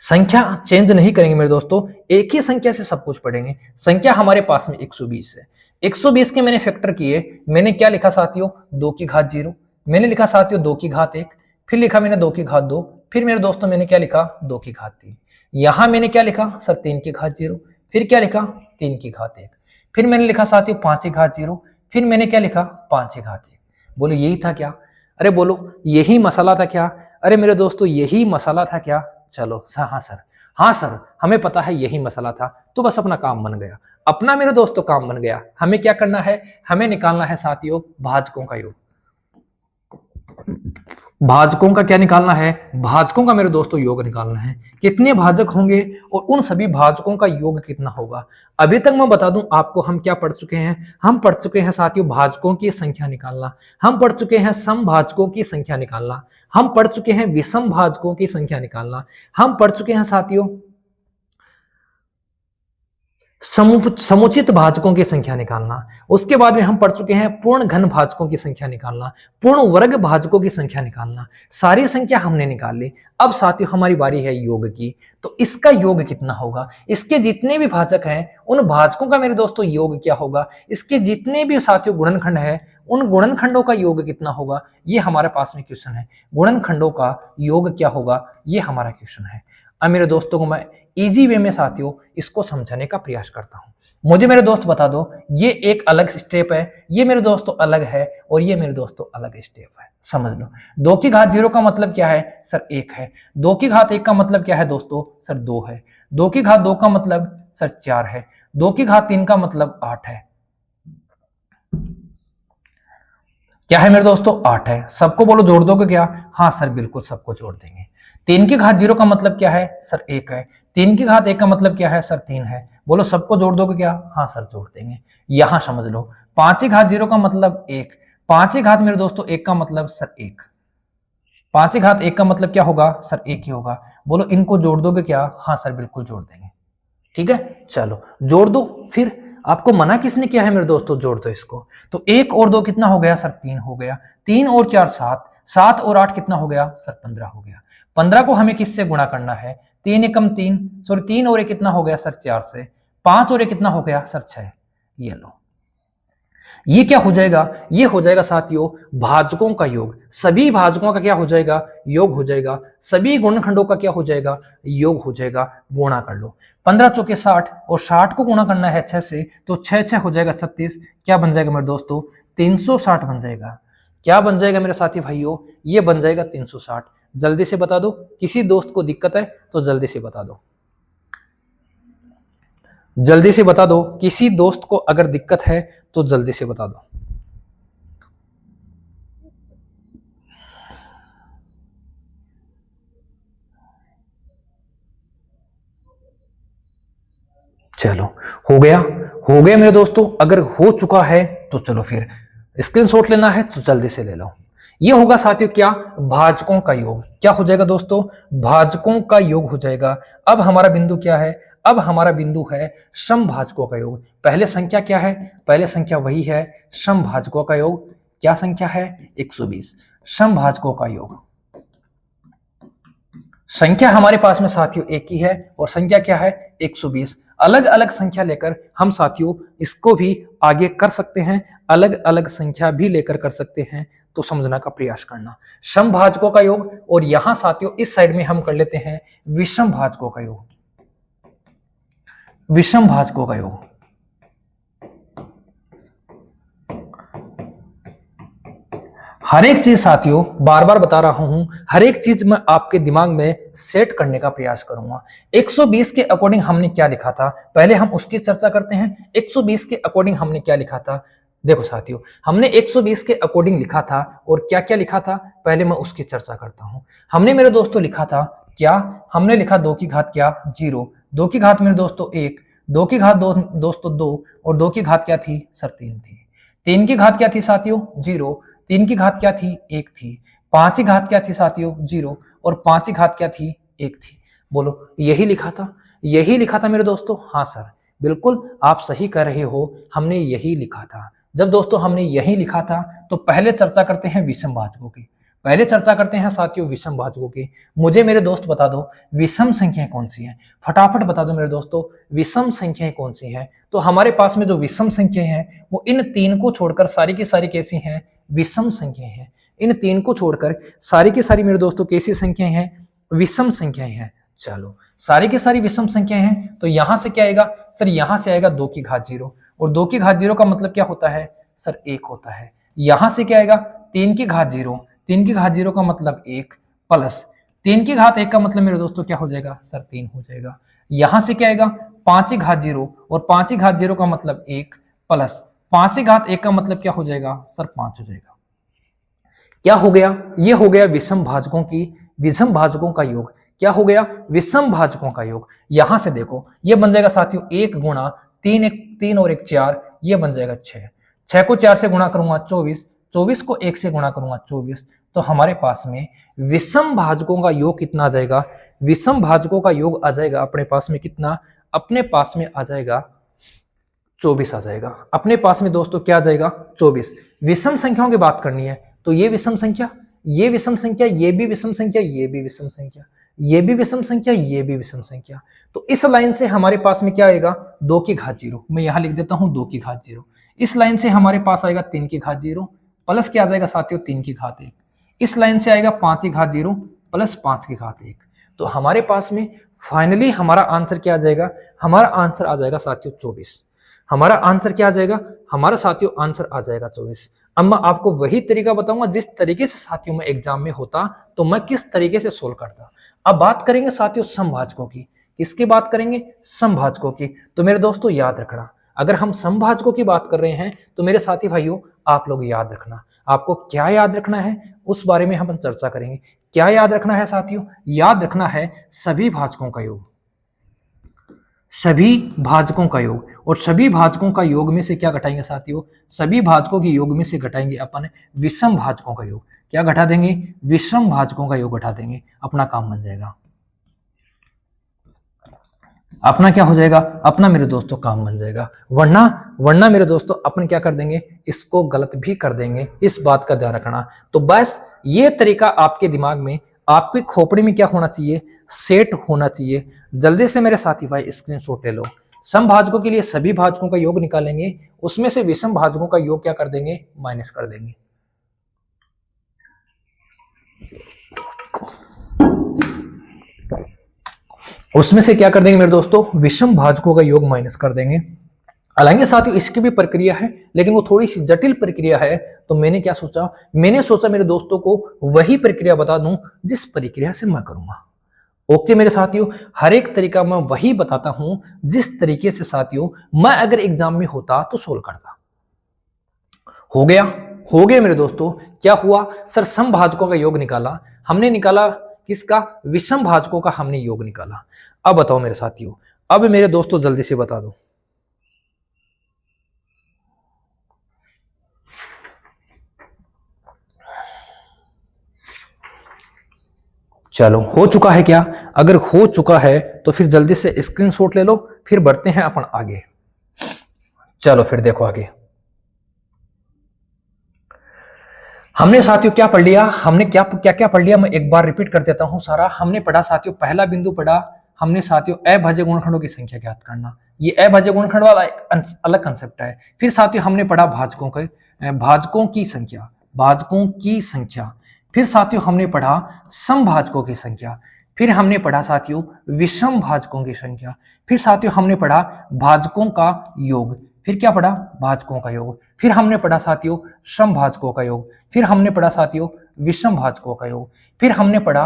संख्या चेंज नहीं करेंगे मेरे दोस्तों, एक ही संख्या से सब कुछ पढ़ेंगे। संख्या हमारे पास में 120 है। 120 के मैंने फैक्टर किए, मैंने क्या लिखा साथियों 2 की घात 0, मैंने लिखा साथियों 2 की घात 1, फिर लिखा मैंने 2 की घात 2, फिर मेरे दोस्तों मैंने क्या लिखा 2 की घात 3। यहां मैंने क्या लिखा सर 3 की घात 0, फिर क्या लिखा 3 की घात 1, फिर मैंने लिखा साथियों 5 की घात 0, फिर मैंने क्या लिखा 5 की घात 1। बोलो यही था क्या? अरे बोलो यही मसाला था क्या? अरे मेरे दोस्तों यही मसाला था क्या? चलो हाँ सर, हाँ सर हमें पता है यही मसाला था, तो बस अपना काम बन गया। अपना मेरे दोस्तों काम बन गया। हमें क्या करना है? हमें निकालना है साथियों भाजकों का योग। भाजकों का क्या निकालना है? भाजकों का मेरे दोस्तों योग निकालना है। कितने भाजक होंगे और उन सभी भाजकों का योग कितना होगा? अभी तक मैं बता दूं आपको हम क्या पढ़ चुके हैं। हम पढ़ चुके हैं साथियों भाजकों की संख्या निकालना, हम पढ़ चुके हैं समभाजकों की संख्या निकालना, हम पढ़ चुके हैं विषम भाजकों की संख्या निकालना, हम पढ़ चुके हैं साथियों समुचित भाजकों की संख्या निकालना। उसके बाद में हम पढ़ चुके हैं पूर्ण घन भाजकों की संख्या निकालना, पूर्ण वर्ग भाजकों की संख्या निकालना। सारी संख्या हमने निकाल ली। अब साथियों हमारी बारी है योग की। तो इसका योग कितना होगा? इसके जितने भी भाजक हैं उन भाजकों का मेरे दोस्तों योग क्या होगा? इसके जितने भी साथियों गुणनखंड है उन गुणनखंडों का योग कितना होगा? ये हमारे पास में क्वेश्चन है। गुणनखंडों का योग क्या होगा? ये हमारा क्वेश्चन है। अब मेरे दोस्तों को मैं इजी वे में साथियों इसको समझाने का प्रयास करता हूं। मुझे मेरे दोस्त बता दो, ये एक अलग स्टेप है, ये मेरे दोस्तों अलग है, और ये मेरे दोस्तों अलग स्टेप है। समझ लो 2 की घात 0 का मतलब क्या है सर 1 है। 2 की घात 1 का मतलब क्या है दोस्तों सर 2 है। 2 की घात 2 का मतलब सर 4 है। 2 की घात 3 का मतलब 8 है। क्या है मेरे दोस्तों 8 है। सबको बोलो जोड़ दोगे क्या? हाँ सर बिल्कुल सबको जोड़ देंगे। 3 की घात 0 का मतलब क्या है सर 1 है। 3 की घात 1 का मतलब क्या है सर 3 है। बोलो सबको जोड़ दोगे क्या? हाँ सर जोड़ देंगे। यहां समझ लो 5 की घात 0 का मतलब 1, 5 की घात मेरे दोस्तों 1 का मतलब सर 1, 5 की घात 1 का मतलब क्या होगा सर 1 ही होगा। बोलो इनको जोड़ दोगे क्या? हाँ सर बिल्कुल जोड़ देंगे। ठीक है चलो जोड़ दो। फिर आपको मना किसने किया है मेरे दोस्तों? जोड़ दो इसको। तो 1 और 2 कितना हो गया सर 3 हो गया। 3 और 4 7, 7 और 8 कितना हो गया सर 15 हो गया। 15 को हमें किससे गुणा करना है? 3 एकम 3, सॉरी 3 और 1 कितना हो गया सर 4 से, 5 और 1 कितना हो गया सर 6। ये लो ये क्या हो जाएगा? ये हो जाएगा साथियों भाजकों का योग। सभी भाजकों का क्या हो जाएगा? योग हो जाएगा। सभी गुणनखंडों का क्या हो जाएगा? योग हो जाएगा। गुणा कर लो 15 चौके 60, और 60 को गुणा करना है 6 से, तो 6 6 हो जाएगा 36। क्या बन जाएगा मेरे दोस्तों? 360 बन जाएगा। क्या बन जाएगा मेरे साथी भाइयों? ये बन जाएगा 360। जल्दी से बता दो। किसी दोस्त को दिक्कत है तो जल्दी से बता दो, जल्दी से बता दो। किसी दोस्त को अगर दिक्कत है तो जल्दी से बता दो। चलो हो गया, हो गया मेरे दोस्तों। अगर हो चुका है तो चलो फिर स्क्रीनशॉट लेना है तो जल्दी से ले लो। ये होगा साथियों क्या? भाजकों का योग। क्या हो जाएगा दोस्तों? भाजकों का योग हो जाएगा। अब हमारा बिंदु क्या है? अब हमारा बिंदु है समभाजकों का योग। पहले संख्या क्या है? पहले संख्या वही है समभाजकों का योग। क्या संख्या है? 120। समभाजकों का योग। संख्या हमारे पास में साथियों एक ही है और संख्या क्या है? 120। अलग अलग संख्या लेकर हम साथियों इसको भी आगे कर सकते हैं, अलग अलग संख्या भी लेकर कर सकते हैं। तो समझना का प्रयास करना समभाजकों का योग, और यहां साथियों इस साइड में हम कर लेते हैं विषम भाजकों का योग, विषम भाजकों का योग। हर एक चीज साथियों बार बार बता रहा हूं, हर एक चीज मैं आपके दिमाग में सेट करने का प्रयास करूंगा। 120 के अकॉर्डिंग हमने क्या लिखा था, पहले हम उसकी चर्चा करते हैं। 120 के अकॉर्डिंग हमने क्या लिखा था, देखो साथियों हमने 120 के अकॉर्डिंग लिखा था, और क्या क्या लिखा था पहले मैं उसकी चर्चा करता हूं। हमने मेरे दोस्तों लिखा था क्या, हमने लिखा 2 की घात क्या 0, 2 की घात मेरे दोस्तों 1, 2 की घात दोस्तों 2, और 2 की घात क्या थी सर 3 थी। 3 की घात क्या थी साथियों 0, 3 की घात क्या थी 1 थी। 5 की घात क्या थी साथियों 0, और 5 की घात क्या थी 1 थी। बोलो यही लिखा था, यही लिखा था मेरे दोस्तों। हाँ सर बिल्कुल आप सही कर रहे हो, हमने यही लिखा था। जब दोस्तों हमने यही लिखा था तो पहले चर्चा करते हैं विषम भाजकों की, पहले चर्चा करते हैं साथियों विषम भाजकों की। मुझे मेरे दोस्त बता दो विषम संख्याएं कौन सी हैं, फटाफट बता दो मेरे दोस्तों विषम संख्याएं कौन सी हैं। तो हमारे पास में जो विषम संख्याएं हैं वो इन 3 को छोड़कर सारी की सारी कैसी हैं, विषम संख्याएं हैं। इन 3 को छोड़कर सारी की सारी मेरे दोस्तों कैसी संख्याएं हैं, विषम संख्याएं हैं। चलो सारी की सारी विषम संख्याएं हैं, तो यहां से क्या आएगा सर, यहां से आएगा 2 की घात 0, और 2 की घात 0 का मतलब क्या होता है सर 1 होता है। यहां से क्या आएगा 3 की घात 0, 3 की घात 0 का मतलब 1, प्लस 3 की घात 1 का मतलब मेरे दोस्तों क्या हो जाएगा सर 3 हो जाएगा। यहां से क्या आएगा 5 की घात 0, और 5 की घात 0 का मतलब 1, प्लस 5 की घात 1 का मतलब क्या हो जाएगा सर 5 हो जाएगा। क्या हो गया, ये हो गया विषम भाजकों की, विषम भाजकों का योग। क्या हो गया विषम भाजकों का योग। यहां से देखो ये बन जाएगा साथियों 1 गुणा 3, 3 और 1 4, ये बन जाएगा 6, 6 को 4 से गुणा करूंगा 24, 24 को 1 से गुणा करूंगा 24। तो हमारे पास में विषम भाजकों का योग कितना आ जाएगा, विषम भाजकों का योग आ जाएगा अपने पास में कितना, अपने पास में आ जाएगा 24 आ जाएगा। अपने पास में दोस्तों क्या आ जाएगा 24। विषम संख्याओं की बात करनी है तो ये विषम संख्या, ये विषम संख्या, ये भी विषम संख्या, ये भी विषम संख्या, ये भी विषम संख्या, ये भी विषम संख्या। तो इस लाइन से हमारे पास में क्या आएगा 2 की घात 0, मैं यहां लिख देता हूं 2 की घात 0। इस लाइन से हमारे पास आएगा 3 की घात 0, प्लस क्या आ जाएगा साथियों 3 की घात 1। इस लाइन से आएगा 5 की घात 0 प्लस 5 की घात 1। तो हमारे पास में फाइनली हमारा आंसर क्या आ जाएगा, हमारा आंसर आ जाएगा साथियों 24। हमारा आंसर क्या आ जाएगा, हमारा साथियों आंसर आ जाएगा 24। अब मैं आपको वही तरीका बताऊंगा जिस तरीके से साथियों में एग्जाम में होता तो मैं किस तरीके से सोल्व करता। अब बात करेंगे साथियों समभाजकों की, किसकी बात करेंगे समभाजकों की। तो मेरे दोस्तों याद रखना, अगर हम समभाजकों की बात कर रहे हैं तो मेरे साथी भाइयों आप लोग याद रखना, आपको क्या याद रखना है उस बारे में हम चर्चा करेंगे। क्या याद रखना है साथियों, याद रखना है सभी भाजकों का योग, सभी भाजकों का योग। और सभी भाजकों का योग में से क्या घटाएंगे साथियों, सभी भाजकों के योग में से घटाएंगे अपन विषम भाजकों का योग। क्या घटा देंगे, विषम भाजकों का योग घटा देंगे, अपना काम बन जाएगा। अपना क्या हो जाएगा, अपना मेरे दोस्तों काम बन जाएगा। वरना मेरे दोस्तों अपन क्या कर देंगे, इसको गलत भी कर देंगे, इस बात का ध्यान रखना। तो बस ये तरीका आपके दिमाग में, आपकी खोपड़ी में क्या होना चाहिए, सेट होना चाहिए। जल्दी से मेरे साथी भाई स्क्रीनशॉट ले लो। समभाजकों के लिए सभी भाजकों का योग निकालेंगे, उसमें से विषम भाजकों का योग क्या कर देंगे, माइनस कर देंगे। उसमें से क्या कर देंगे मेरे दोस्तों, विषम भाजकों का योग माइनस कर देंगे। हालांकि साथियों इसकी भी प्रक्रिया है, लेकिन वो थोड़ी सी जटिल प्रक्रिया है। तो मैंने क्या सोचा, मैंने सोचा मेरे दोस्तों को वही प्रक्रिया बता दूं जिस प्रक्रिया से मैं करूंगा। ओके मेरे साथियों, हर एक तरीका मैं वही बताता हूं जिस तरीके से साथियों मैं अगर एग्जाम में होता तो सोल्व करता। हो गया मेरे दोस्तों। क्या हुआ सर, समभाजकों का योग निकाला हमने, निकाला किसका, विषम भाजकों का हमने योग निकाला। अब बताओ मेरे साथियों, अब मेरे दोस्तों जल्दी से बता दो, चलो हो चुका है क्या, अगर हो चुका है तो फिर जल्दी से स्क्रीनशॉट ले लो, फिर बढ़ते हैं अपन आगे। चलो फिर देखो आगे हमने साथियों क्या पढ़ लिया, हमने क्या क्या पढ़ लिया, मैं एक बार रिपीट कर देता हूं सारा। हमने पढ़ा साथियों, पहला बिंदु पढ़ा हमने साथियों अभाज्य गुणनखंडों की संख्या ज्ञात करना, ये अभाज्य गुणनखंड वाला एक अलग कंसेप्ट है। फिर साथियों हमने पढ़ा भाजकों के भाजकों की संख्या, भाजकों की संख्या। फिर साथियों हमने पढ़ा समभाजकों की संख्या। फिर हमने पढ़ा साथियों विषम भाजकों की संख्या। फिर साथियों हमने पढ़ा भाजकों का योग। फिर क्या पढ़ा? भाजकों का योग। फिर हमने पढ़ा साथियों समभाजकों का योग। फिर हमने पढ़ा साथियों विषम भाजकों का योग। फिर हमने पढ़ा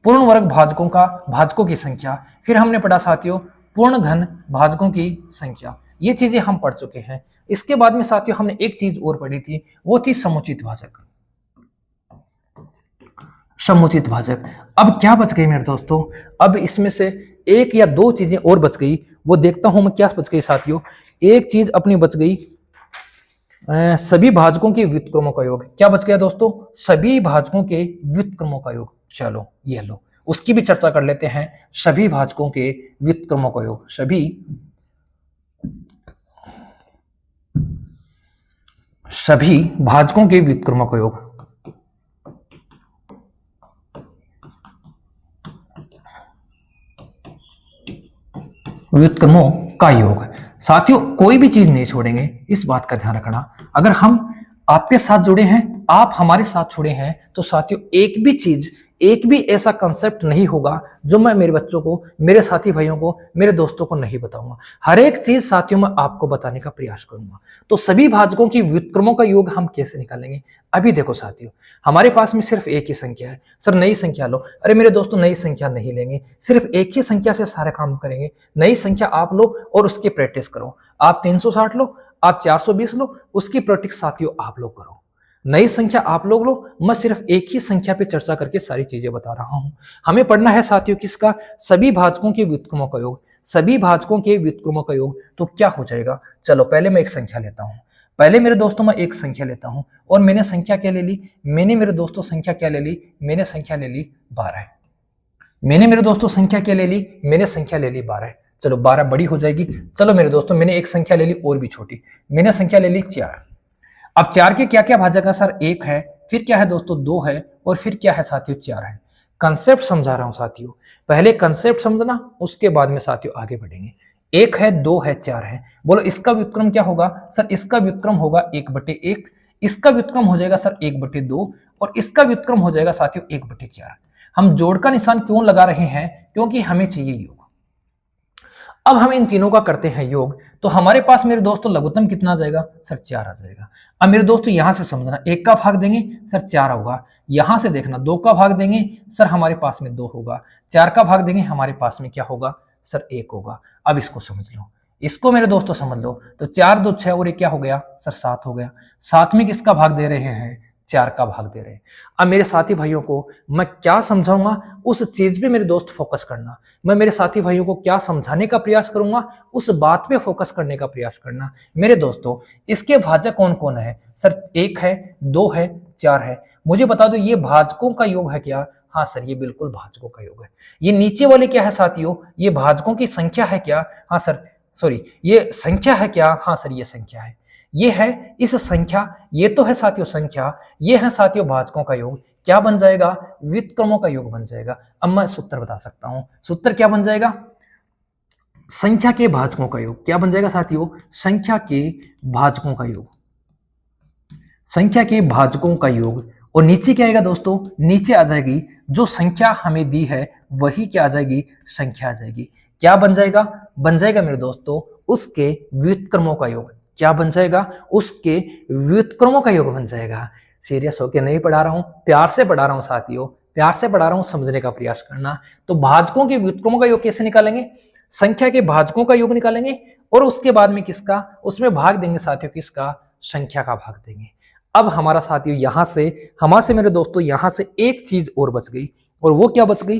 पूर्ण वर्ग भाजकों का भाजकों की संख्या। फिर हमने पढ़ा साथियों पूर्ण घन भाजकों की संख्या। ये चीजें हम पढ़ चुके हैं। इसके बाद में साथियों हमने एक चीज और पढ़ी थी, वो थी समुचित भाजक। समुचित भाजक। अब क्या बच गई मेरे दोस्तों? अब इसमें से एक या दो चीजें और बच गई, वो देखता हूं मैं क्या बच गई साथियों। एक चीज अपनी बच गई सभी भाजकों के व्युत्क्रमों का योग। क्या बच गया दोस्तों? सभी भाजकों के व्युत्क्रमों का योग। चलो ये लो, उसकी भी चर्चा कर लेते हैं। सभी भाजकों के व्युत्क्रमों का योग, सभी भाजकों के व्युत्क्रमों का योग। व्युत्क्रमों का योग। साथियों कोई भी चीज नहीं छोड़ेंगे, इस बात का ध्यान रखना। अगर हम आपके साथ जुड़े हैं, आप हमारे साथ जुड़े हैं, तो साथियों एक भी चीज, एक भी ऐसा कंसेप्ट नहीं होगा जो मैं मेरे बच्चों को, मेरे साथी भाइयों को, मेरे दोस्तों को नहीं बताऊंगा। हर एक चीज साथियों मैं आपको बताने का प्रयास करूंगा। तो सभी भाजकों की व्युत्क्रमों का योग हम कैसे निकालेंगे? अभी देखो साथियों, हमारे पास में सिर्फ एक ही संख्या है। सर नई संख्या लो। अरे मेरे दोस्तों नई संख्या नहीं लेंगे, सिर्फ एक ही संख्या से सारे काम करेंगे। नई संख्या आप लो और उसकी प्रैक्टिस करो। आप 360 लो, आप 420 लो, उसकी प्रैक्टिस साथियों आप लोग करो। नई संख्या आप लोग लो, मैं सिर्फ एक ही संख्या पे चर्चा करके सारी चीजें बता रहा हूं। हमें पढ़ना है साथियों किसका? सभी भाजकों के व्युत्क्रमों का योग। सभी भाजकों के व्युत्क्रमों का योग तो क्या हो जाएगा? चलो पहले मैं एक संख्या लेता हूं। पहले मेरे दोस्तों मैं एक संख्या लेता हूं, और मैंने संख्या क्या ले ली? मैंने मेरे दोस्तों संख्या क्या ले ली? मैंने संख्या ले ली 12। मैंने मेरे दोस्तों संख्या क्या ले ली? मैंने संख्या ले ली 12। चलो 12 बड़ी हो जाएगी। चलो मेरे दोस्तों मैंने एक संख्या ले ली और भी छोटी, मैंने संख्या ले ली 4। अब 4 के क्या क्या भाजक है सर? 1 है, फिर क्या है दोस्तों 2 है, और फिर क्या है साथियों 4 है। कंसेप्ट समझा रहा हूं साथियों, पहले कंसेप्ट समझना, उसके बाद में साथियों आगे बढ़ेंगे। 1 है, 2 है, 4 है। बोलो इसका व्युत्क्रम क्या होगा? सर इसका व्युत्क्रम होगा 1/1, इसका व्युत्क्रम हो जाएगा सर 1/2, और इसका व्युत्क्रम हो जाएगा साथियों 1/4। हम जोड़ का निशान क्यों लगा रहे हैं? क्योंकि हमें चाहिए योग। अब हम इन तीनों का करते हैं योग, तो हमारे पास मेरे दोस्तों लघुत्तम कितना आ जाएगा? सर 4 आ जाएगा। अब मेरे दोस्तों यहां से समझना, 1 का भाग देंगे सर 4 होगा। यहां से देखना 2 का भाग देंगे सर हमारे पास में 2 होगा। 4 का भाग देंगे हमारे पास में क्या होगा? सर 1 होगा। अब इसको समझ लो, इसको मेरे दोस्तों समझ लो। तो 4 2 6 और 1 क्या हो गया? सर 7 हो गया। 7 में किसका भाग दे रहे हैं? 4 का भाग दे रहे हैं। अब मेरे साथी भाइयों को मैं क्या समझाऊंगा, उस चीज पे मेरे दोस्त फोकस करना। मैं मेरे साथी भाइयों को क्या समझाने का प्रयास करूंगा, उस बात पे फोकस करने का प्रयास करना। मेरे दोस्तों इसके भाजक कौन कौन है? सर 1 है, 2 है, 4 है। मुझे बता दो ये भाजकों का योग है क्या? हाँ सर ये बिल्कुल भाजकों का योग है। ये नीचे वाले क्या है साथियों? ये भाजकों की संख्या है क्या? हाँ सर, सॉरी ये संख्या है क्या? हाँ सर ये संख्या है। ये है इस संख्या, ये तो है साथियों संख्या, ये है साथियों भाजकों का योग। क्या बन जाएगा? व्युत्क्रमों का योग बन जाएगा। अब मैं सूत्र बता सकता हूं, सूत्र क्या बन जाएगा? संख्या के भाजकों का योग। क्या बन जाएगा साथियों? संख्या के भाजकों का योग, संख्या के भाजकों का योग। और नीचे क्या आएगा दोस्तों? नीचे आ जाएगी जो संख्या हमें दी है वही क्या आ जाएगी? संख्या आ जाएगी। क्या बन जाएगा? बन जाएगा मेरे दोस्तों उसके व्युत्क्रमों का योग। क्या बन जाएगा? उसके व्युत्क्रमों का योग बन जाएगा। सीरियस होके नहीं पढ़ा रहा हूं, प्यार से पढ़ा रहा हूं साथियों, प्यार से पढ़ा रहा हूं, समझने का प्रयास करना। तो भाजकों के व्युत्क्रमों का योग कैसे निकालेंगे? संख्या के भाजकों का योग निकालेंगे, और उसके बाद में किसका? उसमें भाग देंगे साथियों, किसका? संख्या का भाग देंगे। अब हमारा साथियों यहां से, हमारे से मेरे दोस्तों यहां से एक चीज और बच गई, और वो क्या बच गई?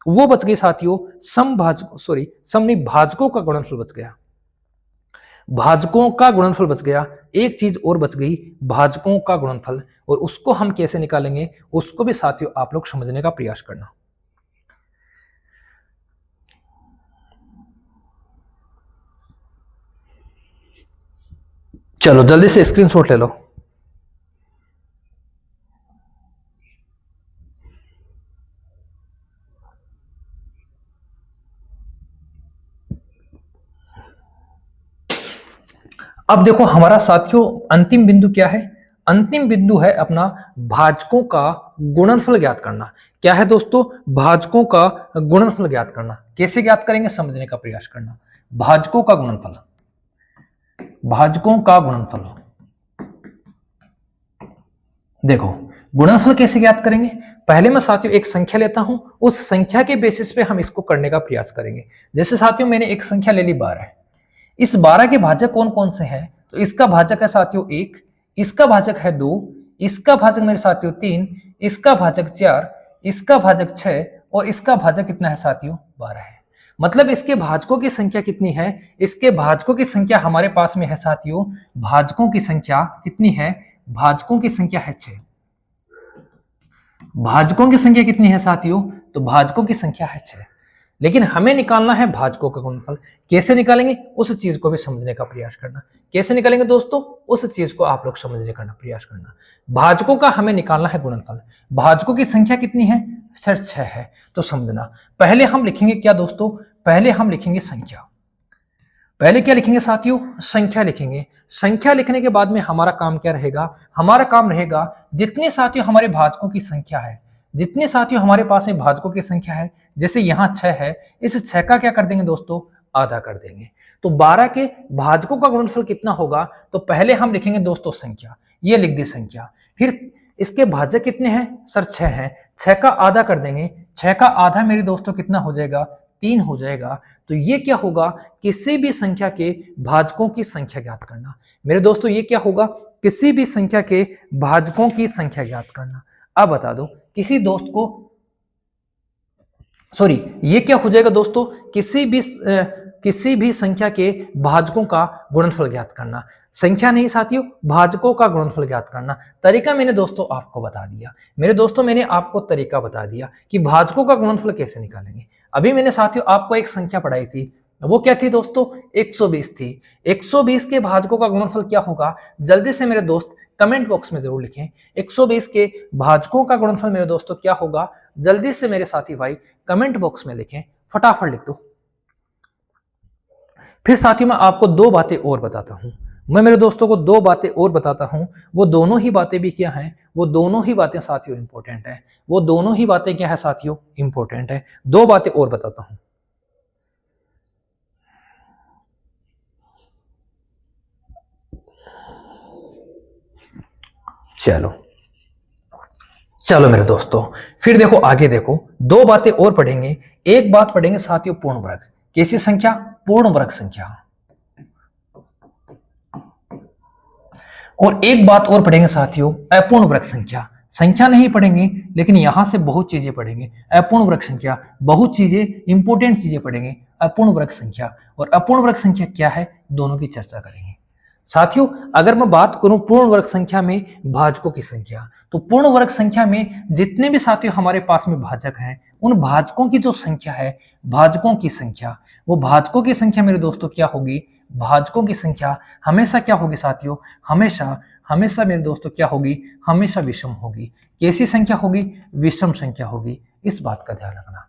वो बच गई साथियों समभाजक, सॉरी सम नहीं, भाजकों का गुणनफल बच गया। भाजकों का गुणनफल बच गया। एक चीज और बच गई, भाजकों का गुणनफल, और उसको हम कैसे निकालेंगे उसको भी साथियों आप लोग समझने का प्रयास करना। चलो जल्दी से स्क्रीनशॉट ले लो। अब देखो हमारा साथियों अंतिम बिंदु क्या है? अंतिम बिंदु है अपना भाजकों का गुणनफल ज्ञात करना। क्या है दोस्तों? भाजकों का गुणनफल ज्ञात करना। कैसे ज्ञात करेंगे समझने का प्रयास करना। भाजकों का गुणनफल, भाजकों का गुणनफल देखो गुणनफल कैसे ज्ञात करेंगे? पहले मैं साथियों एक संख्या लेता हूं, उस संख्या के बेसिस पे हम इसको करने का प्रयास करेंगे। जैसे साथियों मैंने एक संख्या ले ली 12, इस 12 के भाजक कौन कौन से हैं? तो इसका भाजक है साथियों 1, इसका भाजक है 2, इसका भाजक मेरे साथियों 3, इसका भाजक 4, इसका भाजक 6 और इसका भाजक कितना है साथियों? 12 है। मतलब इसके भाजकों की संख्या कितनी है? इसके भाजकों की संख्या हमारे पास में है साथियों, भाजकों की संख्या कितनी है? भाजकों की संख्या है 6। भाजकों की संख्या कितनी है साथियों? तो भाजकों की संख्या है 6। लेकिन हमें निकालना है भाजकों का गुणनफल। कैसे निकालेंगे उस चीज को भी समझने का प्रयास करना। कैसे निकालेंगे दोस्तों? उस चीज को आप लोग समझने का प्रयास करना। भाजकों का हमें निकालना है गुणनफल। भाजकों की संख्या कितनी है? सर 6 है। तो समझना, पहले हम लिखेंगे क्या दोस्तों? पहले हम लिखेंगे संख्या। पहले क्या लिखेंगे साथियों? संख्या लिखेंगे। संख्या लिखने के बाद में हमारा काम क्या रहेगा? हमारा काम रहेगा जितने साथियों हमारे भाजकों की संख्या है, जितने साथियों हमारे पास में भाजकों की संख्या है, जैसे यहाँ 6 है, इस 6 का क्या कर देंगे दोस्तों? आधा कर देंगे। तो 12 के भाजकों का गुणनफल कितना होगा? तो पहले हम लिखेंगे दोस्तों संख्या, ये लिख दी संख्या। फिर इसके भाजक कितने हैं? सर 6 है। 6 का आधा कर देंगे। 6 का आधा मेरे दोस्तों कितना हो जाएगा? 3 हो जाएगा। तो ये क्या होगा? किसी भी संख्या के भाजकों की संख्या ज्ञात करना। मेरे दोस्तों ये क्या होगा? किसी भी संख्या के भाजकों की संख्या ज्ञात करना। अब बता दो किसी दोस्त को, सॉरी ये क्या हो जाएगा दोस्तों? किसी भी संख्या के भाजकों का गुणनफल ज्ञात करना। संख्या नहीं साथियों, भाजकों का गुणनफल ज्ञात करना। तरीका मैंने दोस्तों आपको बता दिया। मेरे दोस्तों मैंने आपको तरीका बता दिया कि भाजकों का गुणनफल कैसे निकालेंगे। अभी मैंने साथियों आपको एक संख्या पढ़ाई थी, वो क्या थी दोस्तों? 120 थी। 120 के भाजकों का गुणनफल क्या होगा? जल्दी से मेरे दोस्त कमेंट बॉक्स में जरूर लिखें। 120 के भाजकों का गुणनफल मेरे दोस्तों क्या होगा? जल्दी से मेरे साथी भाई कमेंट बॉक्स में लिखें, फटाफट लिख दो। फिर साथियों मैं आपको दो बातें और बताता हूं। मैं मेरे दोस्तों को दो बातें और बताता हूं। वो दोनों ही बातें भी क्या हैं? वो दोनों ही बातें साथियों इंपॉर्टेंट है। वो दोनों ही बातें क्या है साथियों? इंपॉर्टेंट है। दो बातें और बताता हूं। चलो चलो मेरे दोस्तों, फिर देखो आगे देखो, दो बातें और पढ़ेंगे। एक बात पढ़ेंगे साथियों पूर्ण वर्ग। कैसी संख्या? पूर्ण वर्ग संख्या। और एक बात और पढ़ेंगे साथियों अपूर्ण वर्ग संख्या। संख्या नहीं पढ़ेंगे लेकिन यहां से बहुत चीजें पढ़ेंगे। अपूर्ण वर्ग संख्या, बहुत चीजें इंपॉर्टेंट चीजें पढ़ेंगे। अपूर्ण वर्ग संख्या और अपूर्ण वर्ग संख्या क्या है, दोनों की चर्चा करेंगे। साथियों अगर मैं बात करूं पूर्ण वर्ग संख्या में भाजकों की संख्या, तो पूर्ण वर्ग संख्या में जितने भी साथियों हमारे पास में भाजक हैं, उन भाजकों की जो संख्या है, भाजकों की संख्या, वो भाजकों की संख्या मेरे दोस्तों क्या होगी? भाजकों की संख्या हमेशा क्या होगी साथियों? हमेशा हमेशा मेरे दोस्तों क्या होगी? हमेशा विषम होगी। कैसी संख्या होगी? विषम संख्या होगी। इस बात का ध्यान रखना।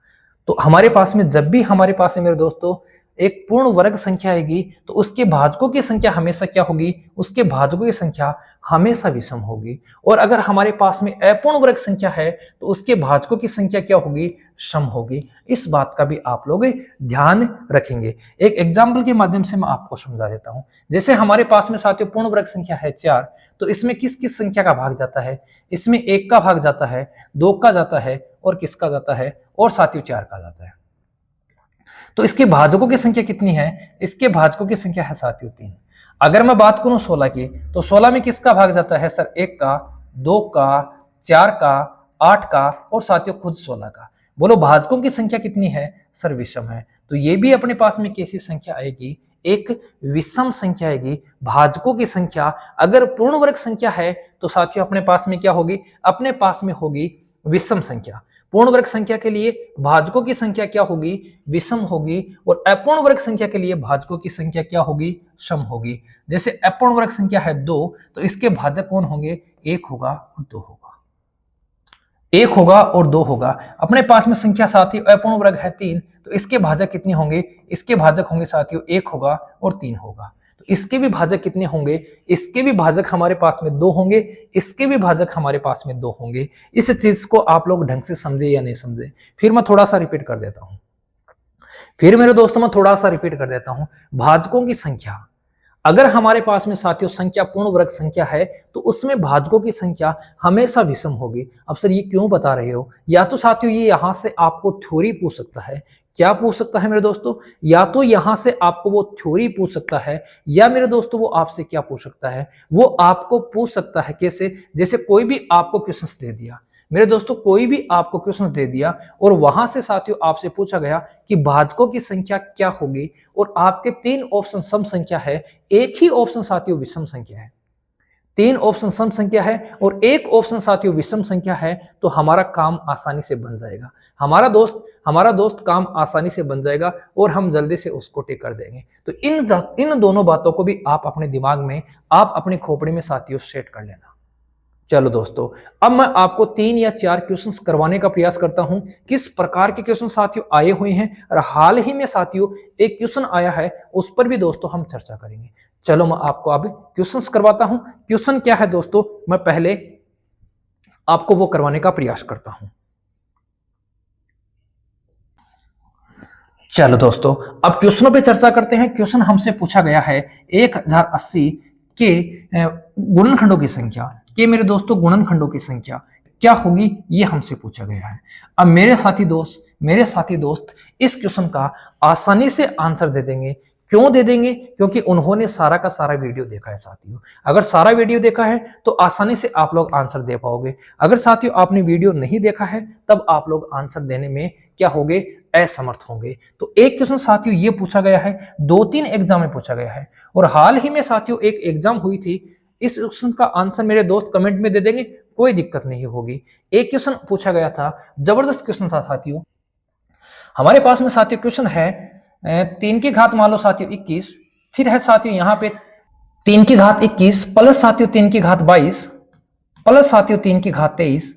तो हमारे पास में जब भी हमारे पास में मेरे दोस्तों एक पूर्ण वर्ग संख्या आएगी, तो उसके भाजकों की संख्या हमेशा क्या होगी? उसके भाजकों की संख्या हमेशा विषम होगी। और अगर हमारे पास में अपूर्ण वर्ग संख्या है, तो उसके भाजकों की संख्या क्या होगी? सम होगी। इस बात का भी आप लोग ध्यान रखेंगे। एक एग्जाम्पल के माध्यम से मैं आपको समझा देता हूं। जैसे हमारे पास में साथियों पूर्ण वर्ग संख्या है 4, तो इसमें किस किस संख्या का भाग जाता है? इसमें 1 का भाग जाता है, 2 का जाता है और किसका जाता है? और साथियों 4 का जाता है। तो इसके भाजकों की संख्या कितनी है? इसके भाजकों की संख्या है साथियों 3। अगर मैं बात करूं 16 की, तो 16 में किसका भाग जाता है? सर 1 का, 2 का, 4 का, 8 का और साथियों खुद 16 का। बोलो भाजकों की संख्या कितनी है? सर विषम है। तो ये भी अपने पास में कैसी संख्या आएगी? एक विषम संख्या आएगी। भाजकों की संख्या अगर पूर्ण वर्ग संख्या है, तो साथियों अपने पास में क्या होगी? अपने पास में होगी विषम संख्या। पूर्ण वर्ग संख्या के लिए भाजकों की संख्या क्या होगी? विषम होगी। और अपूर्ण वर्ग संख्या के लिए भाजकों की संख्या क्या होगी? सम होगी। जैसे अपूर्ण वर्ग संख्या है 2, तो इसके भाजक कौन होंगे? 1 होगा और 2 होगा। 1 होगा और 2 होगा। अपने पास में संख्या साथियों अपूर्ण वर्ग है 3, तो इसके भाजक कितने होंगे? इसके भाजक होंगे साथियों 1 होगा और 3 होगा। तो इसके भी भाजक कितने होंगे, इसके भी भाजक हमारे पास में 2 होंगे, इसके भी भाजक हमारे पास में 2 होंगे। इस चीज को आप लोग ढंग से समझे या नहीं समझे, फिर मैं थोड़ा सा रिपीट कर देता हूं। फिर मेरे दोस्तों मैं थोड़ा सा रिपीट कर देता हूं। भाजकों की संख्या, अगर हमारे पास में साथियों संख्या पूर्ण वर्ग संख्या है तो उसमें भाजकों की संख्या हमेशा विषम होगी। अब सर ये क्यों बता रहे हो? या तो साथियों ये यहां से आपको थ्योरी पूछ सकता है। क्या पूछ सकता है मेरे दोस्तों? या तो यहां से आपको वो थ्योरी पूछ सकता है, या मेरे दोस्तों वो आपसे क्या पूछ सकता है, वो आपको पूछ सकता है कैसे, जैसे कोई भी आपको क्वेश्चंस दे दिया मेरे दोस्तों, कोई भी आपको क्वेश्चंस दे दिया और वहां से साथियों आपसे पूछा गया कि भाजकों की संख्या क्या होगी, और आपके 3 ऑप्शन सम संख्या है, एक ही ऑप्शन साथियों विषम संख्या है। 3 ऑप्शन सम संख्या है और एक ऑप्शन साथियों विषम संख्या है, तो हमारा काम आसानी से बन जाएगा। हमारा दोस्त काम आसानी से बन जाएगा और हम जल्दी से उसको टिक कर देंगे। तो इन दोनों बातों को भी आप अपने दिमाग में, आप अपनी खोपड़ी में साथियों सेट कर लेना। चलो दोस्तों, अब मैं आपको 3 या 4 क्वेश्चंस करवाने का प्रयास करता हूं। किस प्रकार के क्वेश्चन साथियों आए हुए हैं, और हाल ही में साथियों एक क्वेश्चन आया है, उस पर भी दोस्तों हम चर्चा करेंगे। चलो मैं आपको अब क्वेश्चंस करवाता हूं। क्वेश्चन क्या है दोस्तों, मैं पहले आपको वो करवाने का प्रयास करता हूं। चलो दोस्तों, अब क्वेश्चनों पे चर्चा करते हैं। क्वेश्चन हमसे पूछा गया है 1080 के गुणनखंडों की संख्या, कि मेरे दोस्तों गुणनखंडों की संख्या क्या होगी, ये हमसे पूछा गया है। अब मेरे साथी दोस्त इस क्वेश्चन का आसानी से आंसर दे देंगे। क्यों दे देंगे? क्योंकि उन्होंने सारा का सारा वीडियो देखा है साथियों। अगर सारा वीडियो देखा है तो आसानी से आप लोग आंसर दे पाओगे। अगर साथियों आपने वीडियो नहीं देखा है तब आप लोग आंसर देने में क्या होंगे, असमर्थ होंगे। तो एक क्वेश्चन साथियों ये पूछा गया है, 2-3 एग्जाम में पूछा गया है, और हाल ही में साथियों एक एग्जाम हुई थी। इस क्वेश्चन का आंसर मेरे दोस्त कमेंट में दे देंगे, कोई दिक्कत नहीं होगी। एक क्वेश्चन पूछा गया था, जबरदस्त क्वेश्चन था साथियों। हमारे पास में साथियों क्वेश्चन है 3 की घात मान लो साथियों 21, फिर है साथियों यहाँ पे 3 की घात 21 प्लस साथियों 3 की घात 22 प्लस साथियों 3 की घात 23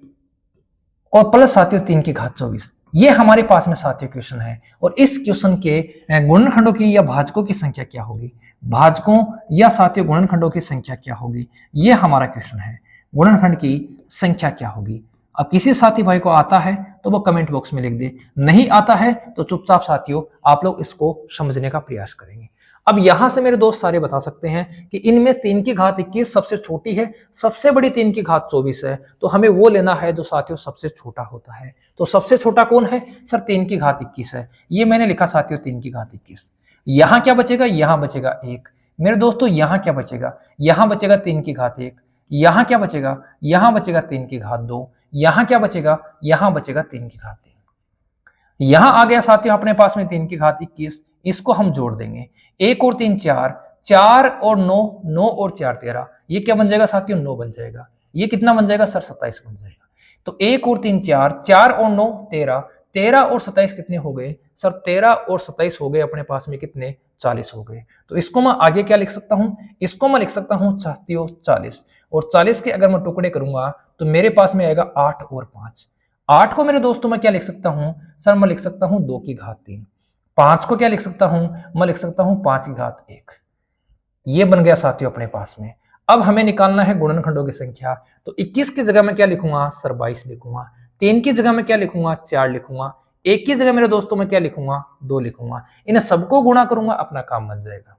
और प्लस साथियों 3 की घात 24। ये हमारे पास में साथियों क्वेश्चन है, और इस क्वेश्चन के गुणनखंडों की या भाजकों की संख्या क्या होगी, भाजकों या साथियों गुणनखंडों की संख्या क्या होगी, ये हमारा क्वेश्चन है। गुणनखंड की संख्या क्या होगी? अब किसी साथी भाई को आता है तो वो कमेंट बॉक्स में लिख दे, नहीं आता है तो चुपचाप साथियों आप लोग इसको समझने का प्रयास करेंगे। अब यहां से मेरे दोस्त सारे बता सकते हैं कि इनमें 3 की घात 21 सबसे छोटी है, सबसे बड़ी 3 की घात 24 है, तो हमें वो लेना है जो साथियों सबसे छोटा होता है। तो सबसे छोटा कौन है सर? 3 की घात 21 है। ये मैंने लिखा साथियों 3 की घात 21। यहां क्या बचेगा? यहां बचेगा 1। मेरे दोस्तों यहां क्या बचेगा? यहां बचेगा 3 की घात 1। यहां क्या बचेगा? यहां बचेगा 3 की घात 2। यहां क्या बचेगा? यहां बचेगा 3 की घात 3। यहां आ गया साथियों अपने पास में 3 की घात 21, इसको हम जोड़ देंगे। 1 और 3 4, 4 और 9, 9 और 4 13। ये क्या बन जाएगा साथियों? 9 बन जाएगा। ये कितना बन जाएगा सर? 27 बन जाएगा। तो 1 और 3 4, 4 और 9 13, 13 और 27 कितने हो गए सर? 13 और 27 हो गए अपने पास में कितने? 40 हो गए। तो इसको मैं आगे क्या लिख सकता हूं? इसको मैं लिख सकता हूं साथियों 40, और 40 के अगर मैं टुकड़े करूंगा तो मेरे पास में आएगा 8 और 5। 8 को मेरे दोस्तों मैं क्या लिख सकता हूं सर? मैं लिख सकता हूं 2 की घात 3। 5 को क्या लिख सकता हूं? मैं लिख सकता हूं 5 की घात 1। ये बन गया साथियों अपने पास में। अब हमें निकालना है गुणनखंडों की संख्या, तो 21 की जगह में क्या लिखूंगा सर? 22 लिखूंगा। 3 की जगह में क्या लिखूंगा? 4 लिखूंगा। 1 की जगह मेरे दोस्तों में क्या लिखूंगा? 2 लिखूंगा। इन्हें सबको गुणा करूंगा, अपना काम बन जाएगा।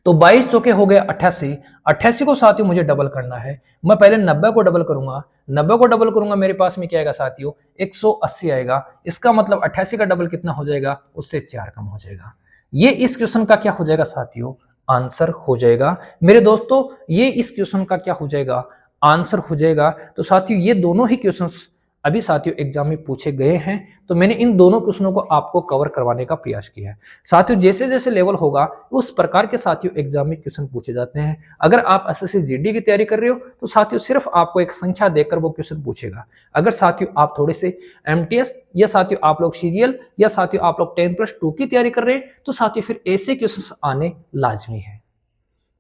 तो 22 चौके हो गए 88। 88 को साथियों मुझे डबल करना है। मैं पहले 90 को डबल करूंगा। 90 को डबल करूंगा, मेरे पास में क्या आएगा साथियों? 180 आएगा। इसका मतलब 88 का डबल कितना हो जाएगा? उससे 4 कम हो जाएगा। ये इस क्वेश्चन का क्या हो जाएगा साथियों? आंसर हो जाएगा। मेरे दोस्तों ये इस क्वेश्चन का क्या हो जाएगा? आंसर हो जाएगा। तो साथियों ये दोनों ही क्वेश्चंस अभी साथियों एग्जाम में पूछे गए हैं, तो मैंने इन दोनों क्वेश्चनों को आपको कवर करवाने का प्रयास किया है। साथियों जैसे जैसे लेवल होगा उस प्रकार के साथियों एग्जाम में क्वेश्चन पूछे जाते हैं। अगर आप एसएससी जीडी की तैयारी कर रहे हो तो साथियों सिर्फ आपको एक संख्या देकर वो क्वेश्चन पूछेगा। अगर साथियों आप थोड़े से एमटीएस या साथियों आप लोग सीरियल या साथियों आप लोग 10+2 की तैयारी कर रहे हैं तो साथियों फिर ऐसे क्वेश्चन आने लाजमी है।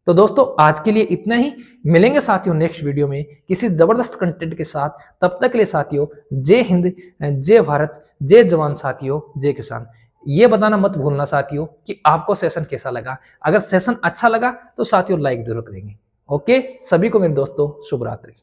तो दोस्तों आज के लिए इतना ही। मिलेंगे साथियों नेक्स्ट वीडियो में किसी जबरदस्त कंटेंट के साथ। तब तक के लिए साथियों जय हिंद, जय भारत, जय जवान साथियों, जय किसान। ये बताना मत भूलना साथियों कि आपको सेशन कैसा लगा। अगर सेशन अच्छा लगा तो साथियों लाइक जरूर करेंगे। ओके, सभी को मेरे दोस्तों शुभ रात्रि।